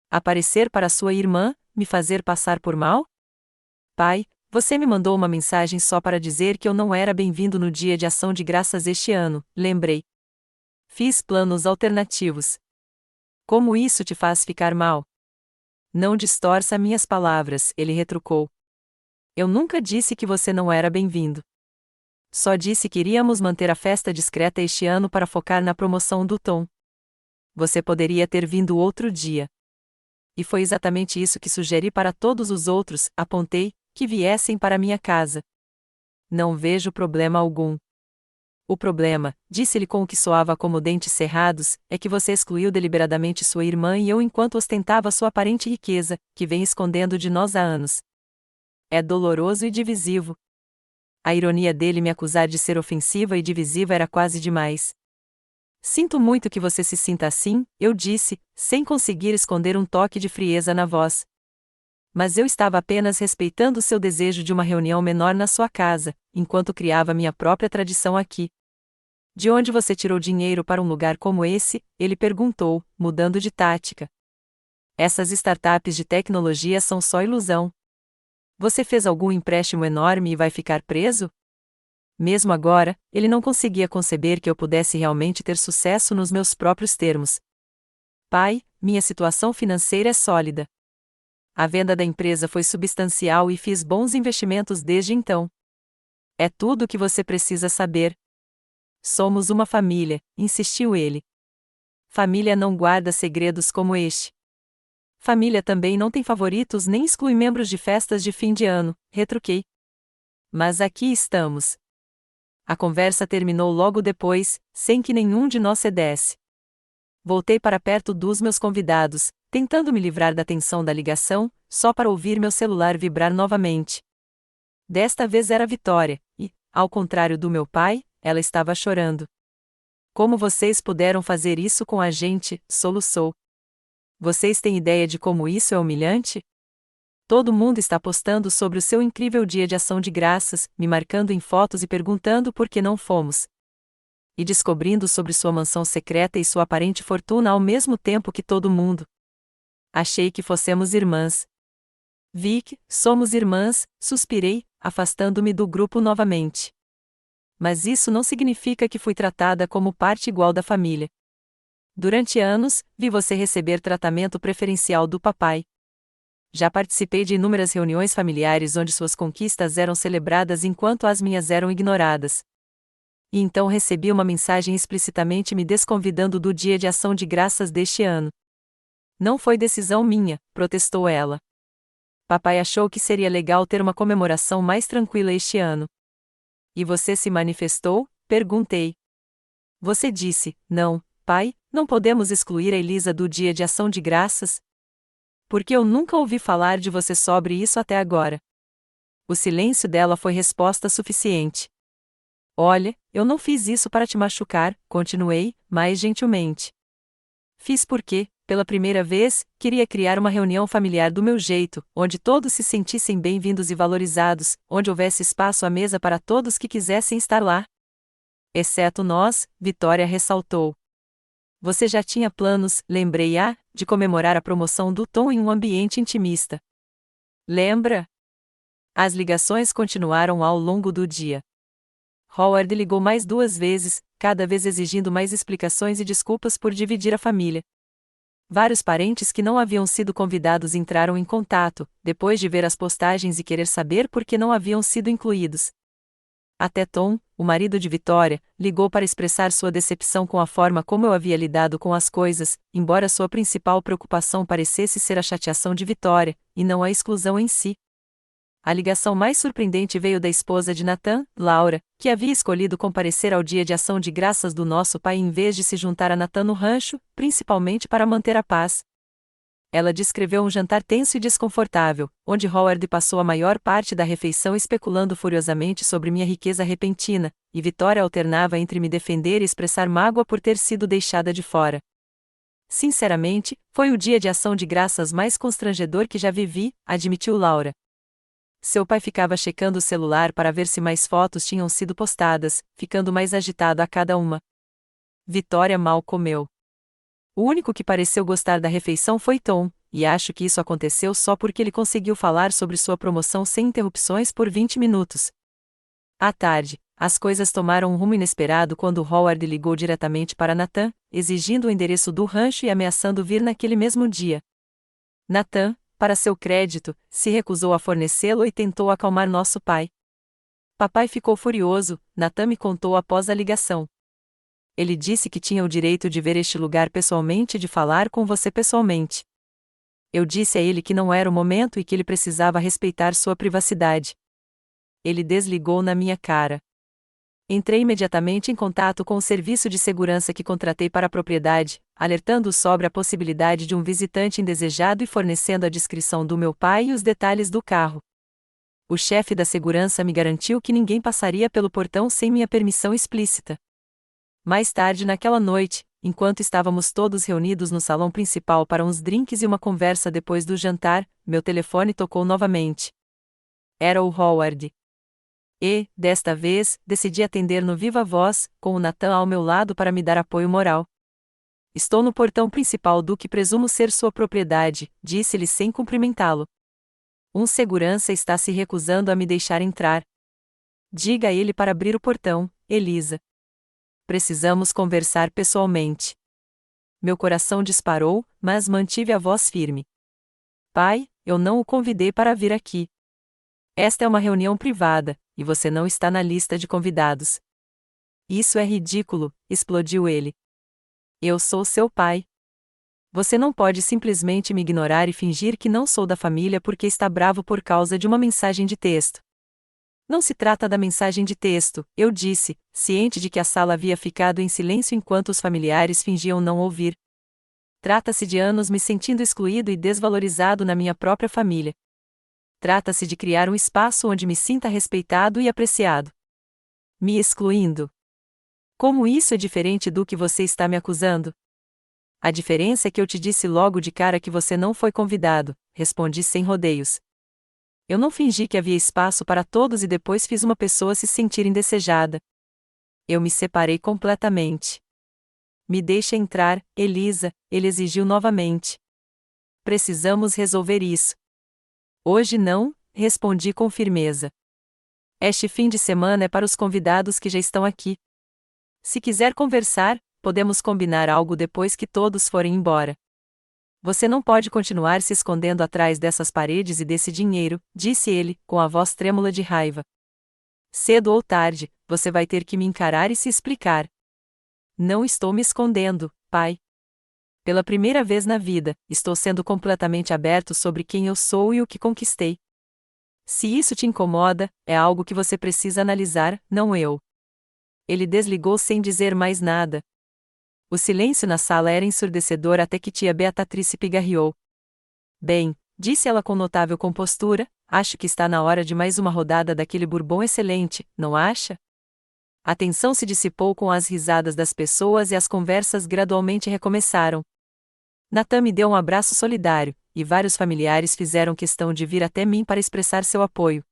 Aparecer para sua irmã, me fazer passar por mal? Pai, você me mandou uma mensagem só para dizer que eu não era bem-vindo no Dia de Ação de Graças este ano, lembrei. Fiz planos alternativos. Como isso te faz ficar mal? Não distorça minhas palavras, ele retrucou. Eu nunca disse que você não era bem-vindo. Só disse que iríamos manter a festa discreta este ano para focar na promoção do Tom. Você poderia ter vindo outro dia. E foi exatamente isso que sugeri para todos os outros, apontei, que viessem para minha casa. Não vejo problema algum. O problema, disse-lhe com o que soava como dentes cerrados, é que você excluiu deliberadamente sua irmã e eu enquanto ostentava sua aparente riqueza, que vem escondendo de nós há anos. É doloroso e divisivo. A ironia dele me acusar de ser ofensiva e divisiva era quase demais. Sinto muito que você se sinta assim, eu disse, sem conseguir esconder um toque de frieza na voz. Mas eu estava apenas respeitando seu desejo de uma reunião menor na sua casa, enquanto criava minha própria tradição aqui. De onde você tirou dinheiro para um lugar como esse? Ele perguntou, mudando de tática. Essas startups de tecnologia são só ilusão. Você fez algum empréstimo enorme e vai ficar preso? Mesmo agora, ele não conseguia conceber que eu pudesse realmente ter sucesso nos meus próprios termos. Pai, minha situação financeira é sólida. A venda da empresa foi substancial e fiz bons investimentos desde então. É tudo o que você precisa saber. Somos uma família, insistiu ele. Família não guarda segredos como este. Família também não tem favoritos nem exclui membros de festas de fim de ano, retruquei. Mas aqui estamos. A conversa terminou logo depois, sem que nenhum de nós cedesse. Voltei para perto dos meus convidados, tentando me livrar da tensão da ligação, só para ouvir meu celular vibrar novamente. Desta vez era Vitória, e, ao contrário do meu pai, ela estava chorando. Como vocês puderam fazer isso com a gente? Soluçou. Vocês têm ideia de como isso é humilhante? Todo mundo está postando sobre o seu incrível dia de ação de graças, me marcando em fotos e perguntando por que não fomos. E descobrindo sobre sua mansão secreta e sua aparente fortuna ao mesmo tempo que todo mundo. Achei que fossemos irmãs. Vic, somos irmãs, suspirei, afastando-me do grupo novamente. Mas isso não significa que fui tratada como parte igual da família. Durante anos, vi você receber tratamento preferencial do papai. Já participei de inúmeras reuniões familiares onde suas conquistas eram celebradas enquanto as minhas eram ignoradas. E então recebi uma mensagem explicitamente me desconvidando do Dia de Ação de Graças deste ano. Não foi decisão minha, protestou ela. Papai achou que seria legal ter uma comemoração mais tranquila este ano. E você se manifestou? Perguntei. Você disse, não, pai, não podemos excluir a Elisa do Dia de Ação de Graças? Porque eu nunca ouvi falar de você sobre isso até agora. O silêncio dela foi resposta suficiente. Olha, eu não fiz isso para te machucar, continuei, mais gentilmente. Fiz porque, pela primeira vez, queria criar uma reunião familiar do meu jeito, onde todos se sentissem bem-vindos e valorizados, onde houvesse espaço à mesa para todos que quisessem estar lá. Exceto nós, Vitória ressaltou. Você já tinha planos, lembrei-a, de comemorar a promoção do Tom em um ambiente intimista. Lembra? As ligações continuaram ao longo do dia. Howard ligou mais 2 vezes, cada vez exigindo mais explicações e desculpas por dividir a família. Vários parentes que não haviam sido convidados entraram em contato, depois de ver as postagens e querer saber por que não haviam sido incluídos. Até Tom, o marido de Vitória, ligou para expressar sua decepção com a forma como eu havia lidado com as coisas, embora sua principal preocupação parecesse ser a chateação de Vitória, e não a exclusão em si. A ligação mais surpreendente veio da esposa de Nathan, Laura, que havia escolhido comparecer ao Dia de Ação de Graças do nosso pai em vez de se juntar a Nathan no rancho, principalmente para manter a paz. Ela descreveu um jantar tenso e desconfortável, onde Howard passou a maior parte da refeição especulando furiosamente sobre minha riqueza repentina, e Vitória alternava entre me defender e expressar mágoa por ter sido deixada de fora. Sinceramente, foi o dia de ação de graças mais constrangedor que já vivi, admitiu Laura. Seu pai ficava checando o celular para ver se mais fotos tinham sido postadas, ficando mais agitado a cada uma. Vitória mal comeu. O único que pareceu gostar da refeição foi Tom, e acho que isso aconteceu só porque ele conseguiu falar sobre sua promoção sem interrupções por 20 minutos. À tarde, as coisas tomaram um rumo inesperado quando Howard ligou diretamente para Nathan, exigindo o endereço do rancho e ameaçando vir naquele mesmo dia. Nathan, para seu crédito, se recusou a fornecê-lo e tentou acalmar nosso pai. Papai ficou furioso, Nathan me contou após a ligação. Ele disse que tinha o direito de ver este lugar pessoalmente e de falar com você pessoalmente. Eu disse a ele que não era o momento e que ele precisava respeitar sua privacidade. Ele desligou na minha cara. Entrei imediatamente em contato com o serviço de segurança que contratei para a propriedade, alertando-o sobre a possibilidade de um visitante indesejado e fornecendo a descrição do meu pai e os detalhes do carro. O chefe da segurança me garantiu que ninguém passaria pelo portão sem minha permissão explícita. Mais tarde naquela noite, enquanto estávamos todos reunidos no salão principal para uns drinks e uma conversa depois do jantar, meu telefone tocou novamente. Era o Howard. E, desta vez, decidi atender no viva voz, com o Nathan ao meu lado para me dar apoio moral. Estou no portão principal do que presumo ser sua propriedade, disse-lhe sem cumprimentá-lo. Um segurança está se recusando a me deixar entrar. Diga a ele para abrir o portão, Elisa. Precisamos conversar pessoalmente. Meu coração disparou, mas mantive a voz firme. Pai, eu não o convidei para vir aqui. Esta é uma reunião privada, e você não está na lista de convidados. Isso é ridículo, explodiu ele. Eu sou seu pai. Você não pode simplesmente me ignorar e fingir que não sou da família porque está bravo por causa de uma mensagem de texto. Não se trata da mensagem de texto, eu disse, ciente de que a sala havia ficado em silêncio enquanto os familiares fingiam não ouvir. Trata-se de anos me sentindo excluído e desvalorizado na minha própria família. Trata-se de criar um espaço onde me sinta respeitado e apreciado. Me excluindo. Como isso é diferente do que você está me acusando? A diferença é que eu te disse logo de cara que você não foi convidado, respondi sem rodeios. Eu não fingi que havia espaço para todos e depois fiz uma pessoa se sentir indesejada. Eu me separei completamente. Me deixe entrar, Elisa, ele exigiu novamente. Precisamos resolver isso. Hoje não, respondi com firmeza. Este fim de semana é para os convidados que já estão aqui. Se quiser conversar, podemos combinar algo depois que todos forem embora. Você não pode continuar se escondendo atrás dessas paredes e desse dinheiro, disse ele, com a voz trêmula de raiva. Cedo ou tarde, você vai ter que me encarar e se explicar. Não estou me escondendo, pai. Pela primeira vez na vida, estou sendo completamente aberto sobre quem eu sou e o que conquistei. Se isso te incomoda, é algo que você precisa analisar, não eu. Ele desligou sem dizer mais nada. O silêncio na sala era ensurdecedor até que tia Beatrice pigarreou. Bem, disse ela com notável compostura, acho que está na hora de mais uma rodada daquele bourbon excelente, não acha? A tensão se dissipou com as risadas das pessoas e as conversas gradualmente recomeçaram. Natan me deu um abraço solidário, e vários familiares fizeram questão de vir até mim para expressar seu apoio.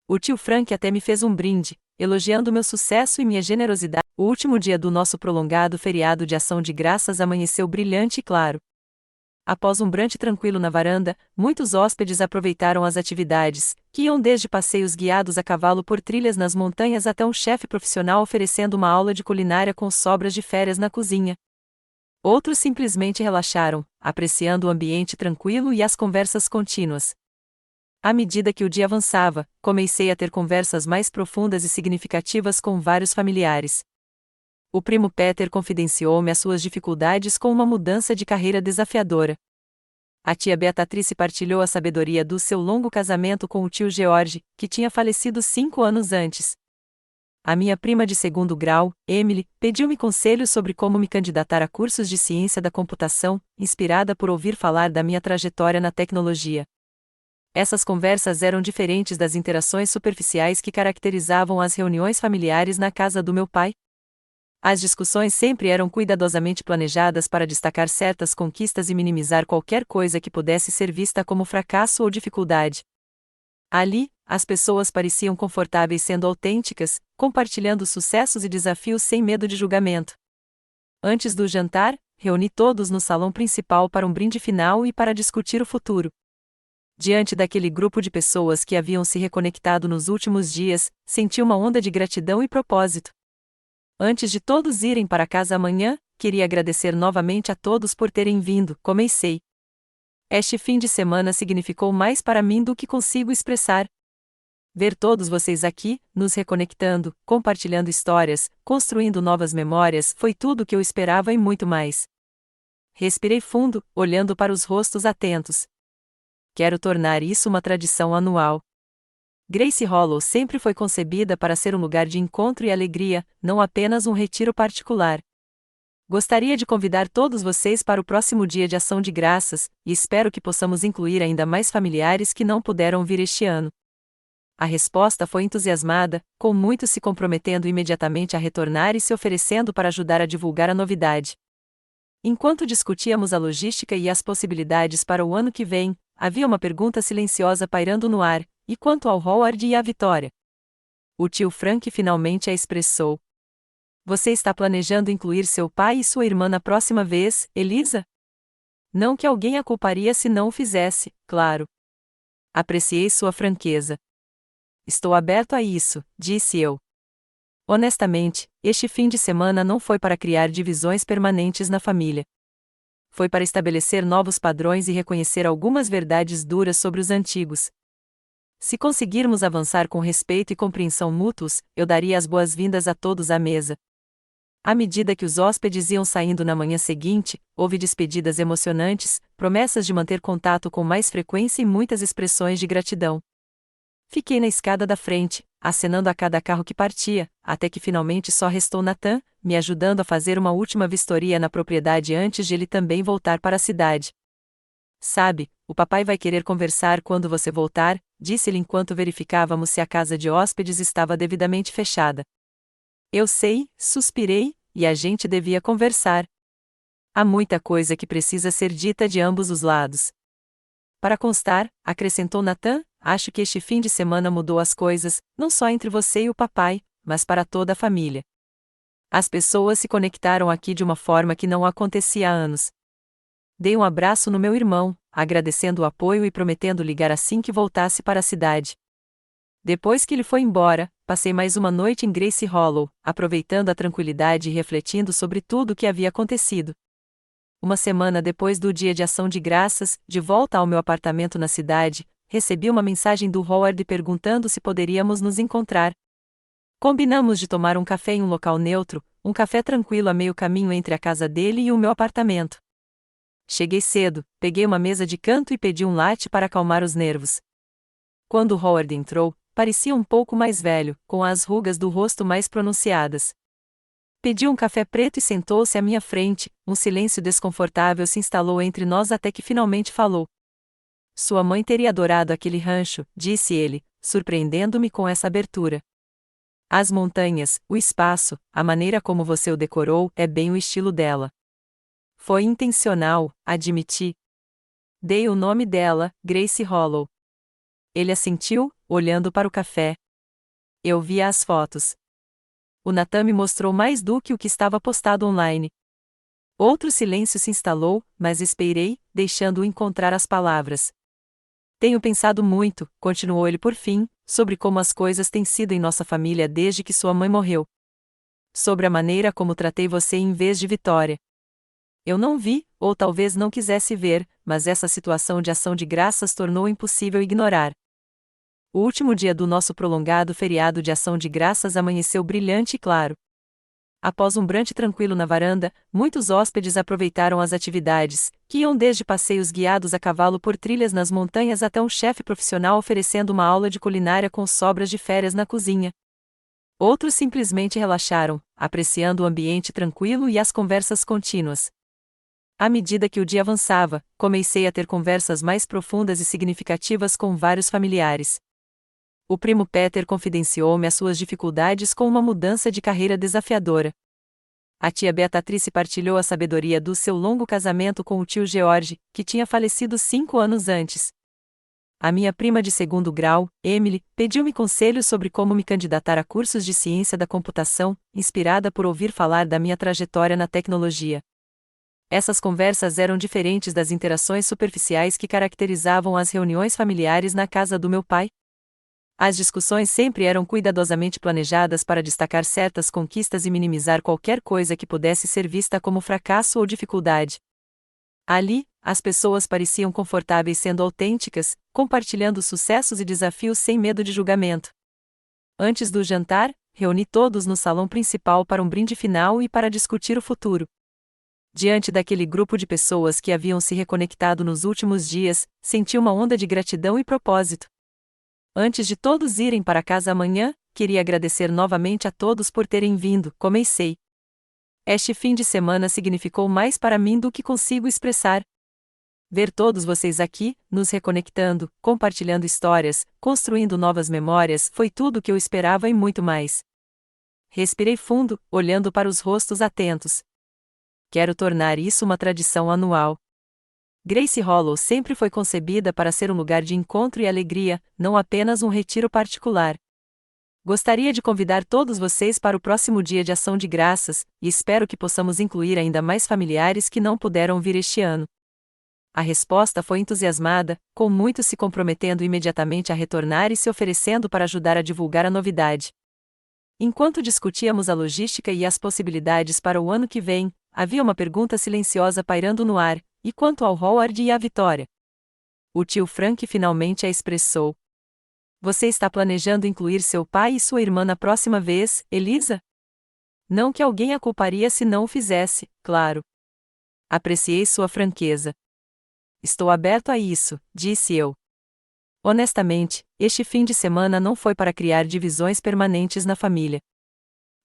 O tio Frank até me fez um brinde, elogiando meu sucesso e minha generosidade. O último dia do nosso prolongado feriado de Ação de Graças amanheceu brilhante e claro. Após um brunch tranquilo na varanda, muitos hóspedes aproveitaram as atividades, que iam desde passeios guiados a cavalo por trilhas nas montanhas até um chefe profissional oferecendo uma aula de culinária com sobras de férias na cozinha. Outros simplesmente relaxaram, apreciando o ambiente tranquilo e as conversas contínuas. À medida que o dia avançava, comecei a ter conversas mais profundas e significativas com vários familiares. O primo Peter confidenciou-me as suas dificuldades com uma mudança de carreira desafiadora. A tia Beatrice partilhou a sabedoria do seu longo casamento com o tio George, que tinha falecido 5 anos antes. A minha prima de segundo grau, Emily, pediu-me conselhos sobre como me candidatar a cursos de ciência da computação, inspirada por ouvir falar da minha trajetória na tecnologia. Essas conversas eram diferentes das interações superficiais que caracterizavam as reuniões familiares na casa do meu pai. As discussões sempre eram cuidadosamente planejadas para destacar certas conquistas e minimizar qualquer coisa que pudesse ser vista como fracasso ou dificuldade. Ali, as pessoas pareciam confortáveis sendo autênticas, compartilhando sucessos e desafios sem medo de julgamento. Antes do jantar, reuni todos no salão principal para um brinde final e para discutir o futuro. Diante daquele grupo de pessoas que haviam se reconectado nos últimos dias, senti uma onda de gratidão e propósito. Antes de todos irem para casa amanhã, queria agradecer novamente a todos por terem vindo, comecei. Este fim de semana significou mais para mim do que consigo expressar. Ver todos vocês aqui, nos reconectando, compartilhando histórias, construindo novas memórias, foi tudo o que eu esperava e muito mais. Respirei fundo, olhando para os rostos atentos. Quero tornar isso uma tradição anual. Gracie Hollow sempre foi concebida para ser um lugar de encontro e alegria, não apenas um retiro particular. Gostaria de convidar todos vocês para o próximo dia de Ação de Graças, e espero que possamos incluir ainda mais familiares que não puderam vir este ano. A resposta foi entusiasmada, com muitos se comprometendo imediatamente a retornar e se oferecendo para ajudar a divulgar a novidade. Enquanto discutíamos a logística e as possibilidades para o ano que vem, havia uma pergunta silenciosa pairando no ar: e quanto ao Howard e à Vitória? O tio Frank finalmente a expressou. Você está planejando incluir seu pai e sua irmã na próxima vez, Elisa? Não que alguém a culparia se não o fizesse, claro. Apreciei sua franqueza. Estou aberto a isso, disse eu. Honestamente, este fim de semana não foi para criar divisões permanentes na família. Foi para estabelecer novos padrões e reconhecer algumas verdades duras sobre os antigos. Se conseguirmos avançar com respeito e compreensão mútuos, eu daria as boas-vindas a todos à mesa. À medida que os hóspedes iam saindo na manhã seguinte, houve despedidas emocionantes, promessas de manter contato com mais frequência e muitas expressões de gratidão. Fiquei na escada da frente, acenando a cada carro que partia, até que finalmente só restou Natan, me ajudando a fazer uma última vistoria na propriedade antes de ele também voltar para a cidade. Sabe, o papai vai querer conversar quando você voltar, disse-ele enquanto verificávamos se a casa de hóspedes estava devidamente fechada. Eu sei, suspirei, e a gente devia conversar. Há muita coisa que precisa ser dita de ambos os lados. Para constar, acrescentou Natan, acho que este fim de semana mudou as coisas, não só entre você e o papai, mas para toda a família. As pessoas se conectaram aqui de uma forma que não acontecia há anos. Dei um abraço no meu irmão, agradecendo o apoio e prometendo ligar assim que voltasse para a cidade. Depois que ele foi embora, passei mais uma noite em Gracie Hollow, aproveitando a tranquilidade e refletindo sobre tudo o que havia acontecido. Uma semana depois do Dia de Ação de Graças, de volta ao meu apartamento na cidade, recebi uma mensagem do Howard perguntando se poderíamos nos encontrar. Combinamos de tomar um café em um local neutro, um café tranquilo a meio caminho entre a casa dele e o meu apartamento. Cheguei cedo, peguei uma mesa de canto e pedi um latte para acalmar os nervos. Quando Howard entrou, parecia um pouco mais velho, com as rugas do rosto mais pronunciadas. Pediu um café preto e sentou-se à minha frente. Um silêncio desconfortável se instalou entre nós até que finalmente falou. Sua mãe teria adorado aquele rancho, disse ele, surpreendendo-me com essa abertura. As montanhas, o espaço, a maneira como você o decorou, é bem o estilo dela. Foi intencional, admiti. Dei o nome dela, Grace Hollow. Ele assentiu, olhando para o café. Eu via as fotos. O Nathan me mostrou mais do que o que estava postado online. Outro silêncio se instalou, mas esperei, deixando-o encontrar as palavras. Tenho pensado muito, continuou ele por fim, sobre como as coisas têm sido em nossa família desde que sua mãe morreu. Sobre a maneira como tratei você em vez de Vitória. Eu não vi, ou talvez não quisesse ver, mas essa situação de ação de graças tornou impossível ignorar. O último dia do nosso prolongado feriado de ação de graças amanheceu brilhante e claro. Após um brunch tranquilo na varanda, muitos hóspedes aproveitaram as atividades, que iam desde passeios guiados a cavalo por trilhas nas montanhas até um chefe profissional oferecendo uma aula de culinária com sobras de férias na cozinha. Outros simplesmente relaxaram, apreciando o ambiente tranquilo e as conversas contínuas. À medida que o dia avançava, comecei a ter conversas mais profundas e significativas com vários familiares. O primo Peter confidenciou-me as suas dificuldades com uma mudança de carreira desafiadora. A tia Beatrice partilhou a sabedoria do seu longo casamento com o tio George, que tinha falecido 5 anos antes. A minha prima de segundo grau, Emily, pediu-me conselhos sobre como me candidatar a cursos de ciência da computação, inspirada por ouvir falar da minha trajetória na tecnologia. Essas conversas eram diferentes das interações superficiais que caracterizavam as reuniões familiares na casa do meu pai. As discussões sempre eram cuidadosamente planejadas para destacar certas conquistas e minimizar qualquer coisa que pudesse ser vista como fracasso ou dificuldade. Ali, as pessoas pareciam confortáveis sendo autênticas, compartilhando sucessos e desafios sem medo de julgamento. Antes do jantar, reuni todos no salão principal para um brinde final e para discutir o futuro. Diante daquele grupo de pessoas que haviam se reconectado nos últimos dias, senti uma onda de gratidão e propósito. Antes de todos irem para casa amanhã, queria agradecer novamente a todos por terem vindo, comecei. Este fim de semana significou mais para mim do que consigo expressar. Ver todos vocês aqui, nos reconectando, compartilhando histórias, construindo novas memórias, foi tudo o que eu esperava e muito mais. Respirei fundo, olhando para os rostos atentos. Quero tornar isso uma tradição anual. Grace Hollow sempre foi concebida para ser um lugar de encontro e alegria, não apenas um retiro particular. Gostaria de convidar todos vocês para o próximo Dia de Ação de Graças, e espero que possamos incluir ainda mais familiares que não puderam vir este ano. A resposta foi entusiasmada, com muitos se comprometendo imediatamente a retornar e se oferecendo para ajudar a divulgar a novidade. Enquanto discutíamos a logística e as possibilidades para o ano que vem, havia uma pergunta silenciosa pairando no ar: e quanto ao Howard e à Vitória? O tio Frank finalmente a expressou. Você está planejando incluir seu pai e sua irmã na próxima vez, Elisa? Não que alguém a culparia se não o fizesse, claro. Apreciei sua franqueza. Estou aberto a isso, disse eu. Honestamente, este fim de semana não foi para criar divisões permanentes na família.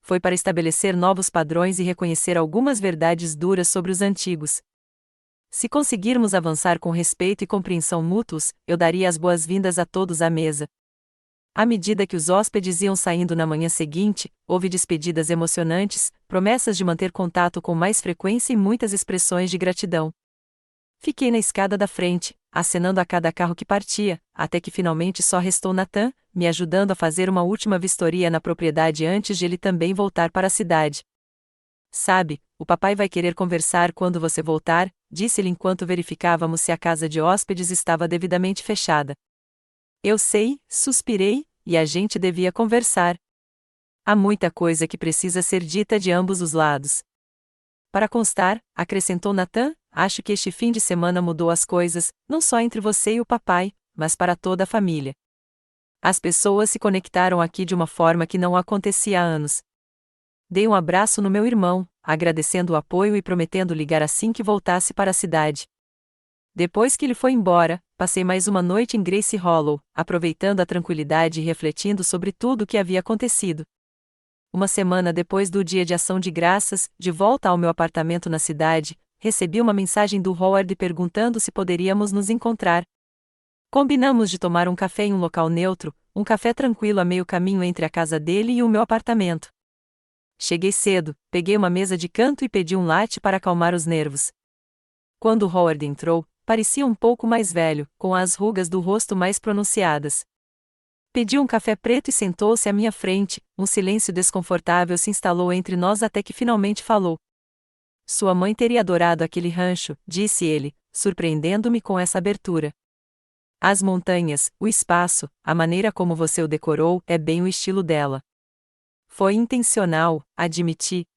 Foi para estabelecer novos padrões e reconhecer algumas verdades duras sobre os antigos. Se conseguirmos avançar com respeito e compreensão mútuos, eu daria as boas-vindas a todos à mesa. À medida que os hóspedes iam saindo na manhã seguinte, houve despedidas emocionantes, promessas de manter contato com mais frequência e muitas expressões de gratidão. Fiquei na escada da frente, acenando a cada carro que partia, até que finalmente só restou Nathan, me ajudando a fazer uma última vistoria na propriedade antes de ele também voltar para a cidade. Sabe, o papai vai querer conversar quando você voltar, disse-lhe enquanto verificávamos se a casa de hóspedes estava devidamente fechada. Eu sei, suspirei, e a gente devia conversar. Há muita coisa que precisa ser dita de ambos os lados. Para constar, acrescentou Nathan, acho que este fim de semana mudou as coisas, não só entre você e o papai, mas para toda a família. As pessoas se conectaram aqui de uma forma que não acontecia há anos. Dei um abraço no meu irmão, agradecendo o apoio e prometendo ligar assim que voltasse para a cidade. Depois que ele foi embora, passei mais uma noite em Gracie Hollow, aproveitando a tranquilidade e refletindo sobre tudo o que havia acontecido. Uma semana depois do Dia de Ação de Graças, de volta ao meu apartamento na cidade, recebi uma mensagem do Howard perguntando se poderíamos nos encontrar. Combinamos de tomar um café em um local neutro, um café tranquilo a meio caminho entre a casa dele e o meu apartamento. Cheguei cedo, peguei uma mesa de canto e pedi um latte para acalmar os nervos. Quando Howard entrou, parecia um pouco mais velho, com as rugas do rosto mais pronunciadas. Pediu um café preto e sentou-se à minha frente, um silêncio desconfortável se instalou entre nós até que finalmente falou. Sua mãe teria adorado aquele rancho, disse ele, surpreendendo-me com essa abertura. As montanhas, o espaço, a maneira como você o decorou, é bem o estilo dela. Foi intencional, admiti.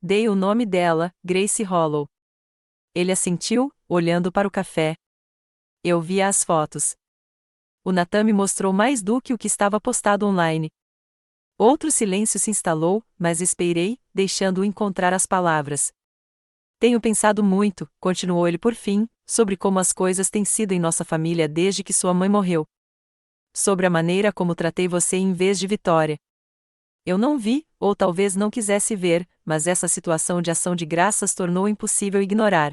Dei o nome dela, Gracie Hollow. Ele assentiu, olhando para o café. Eu via as fotos. O Nathan me mostrou mais do que o que estava postado online. Outro silêncio se instalou, mas esperei, deixando-o encontrar as palavras. Tenho pensado muito, continuou ele por fim, sobre como as coisas têm sido em nossa família desde que sua mãe morreu. Sobre a maneira como tratei você em vez de Vitória. Eu não vi, ou talvez não quisesse ver, mas essa situação de ação de graças tornou impossível ignorar.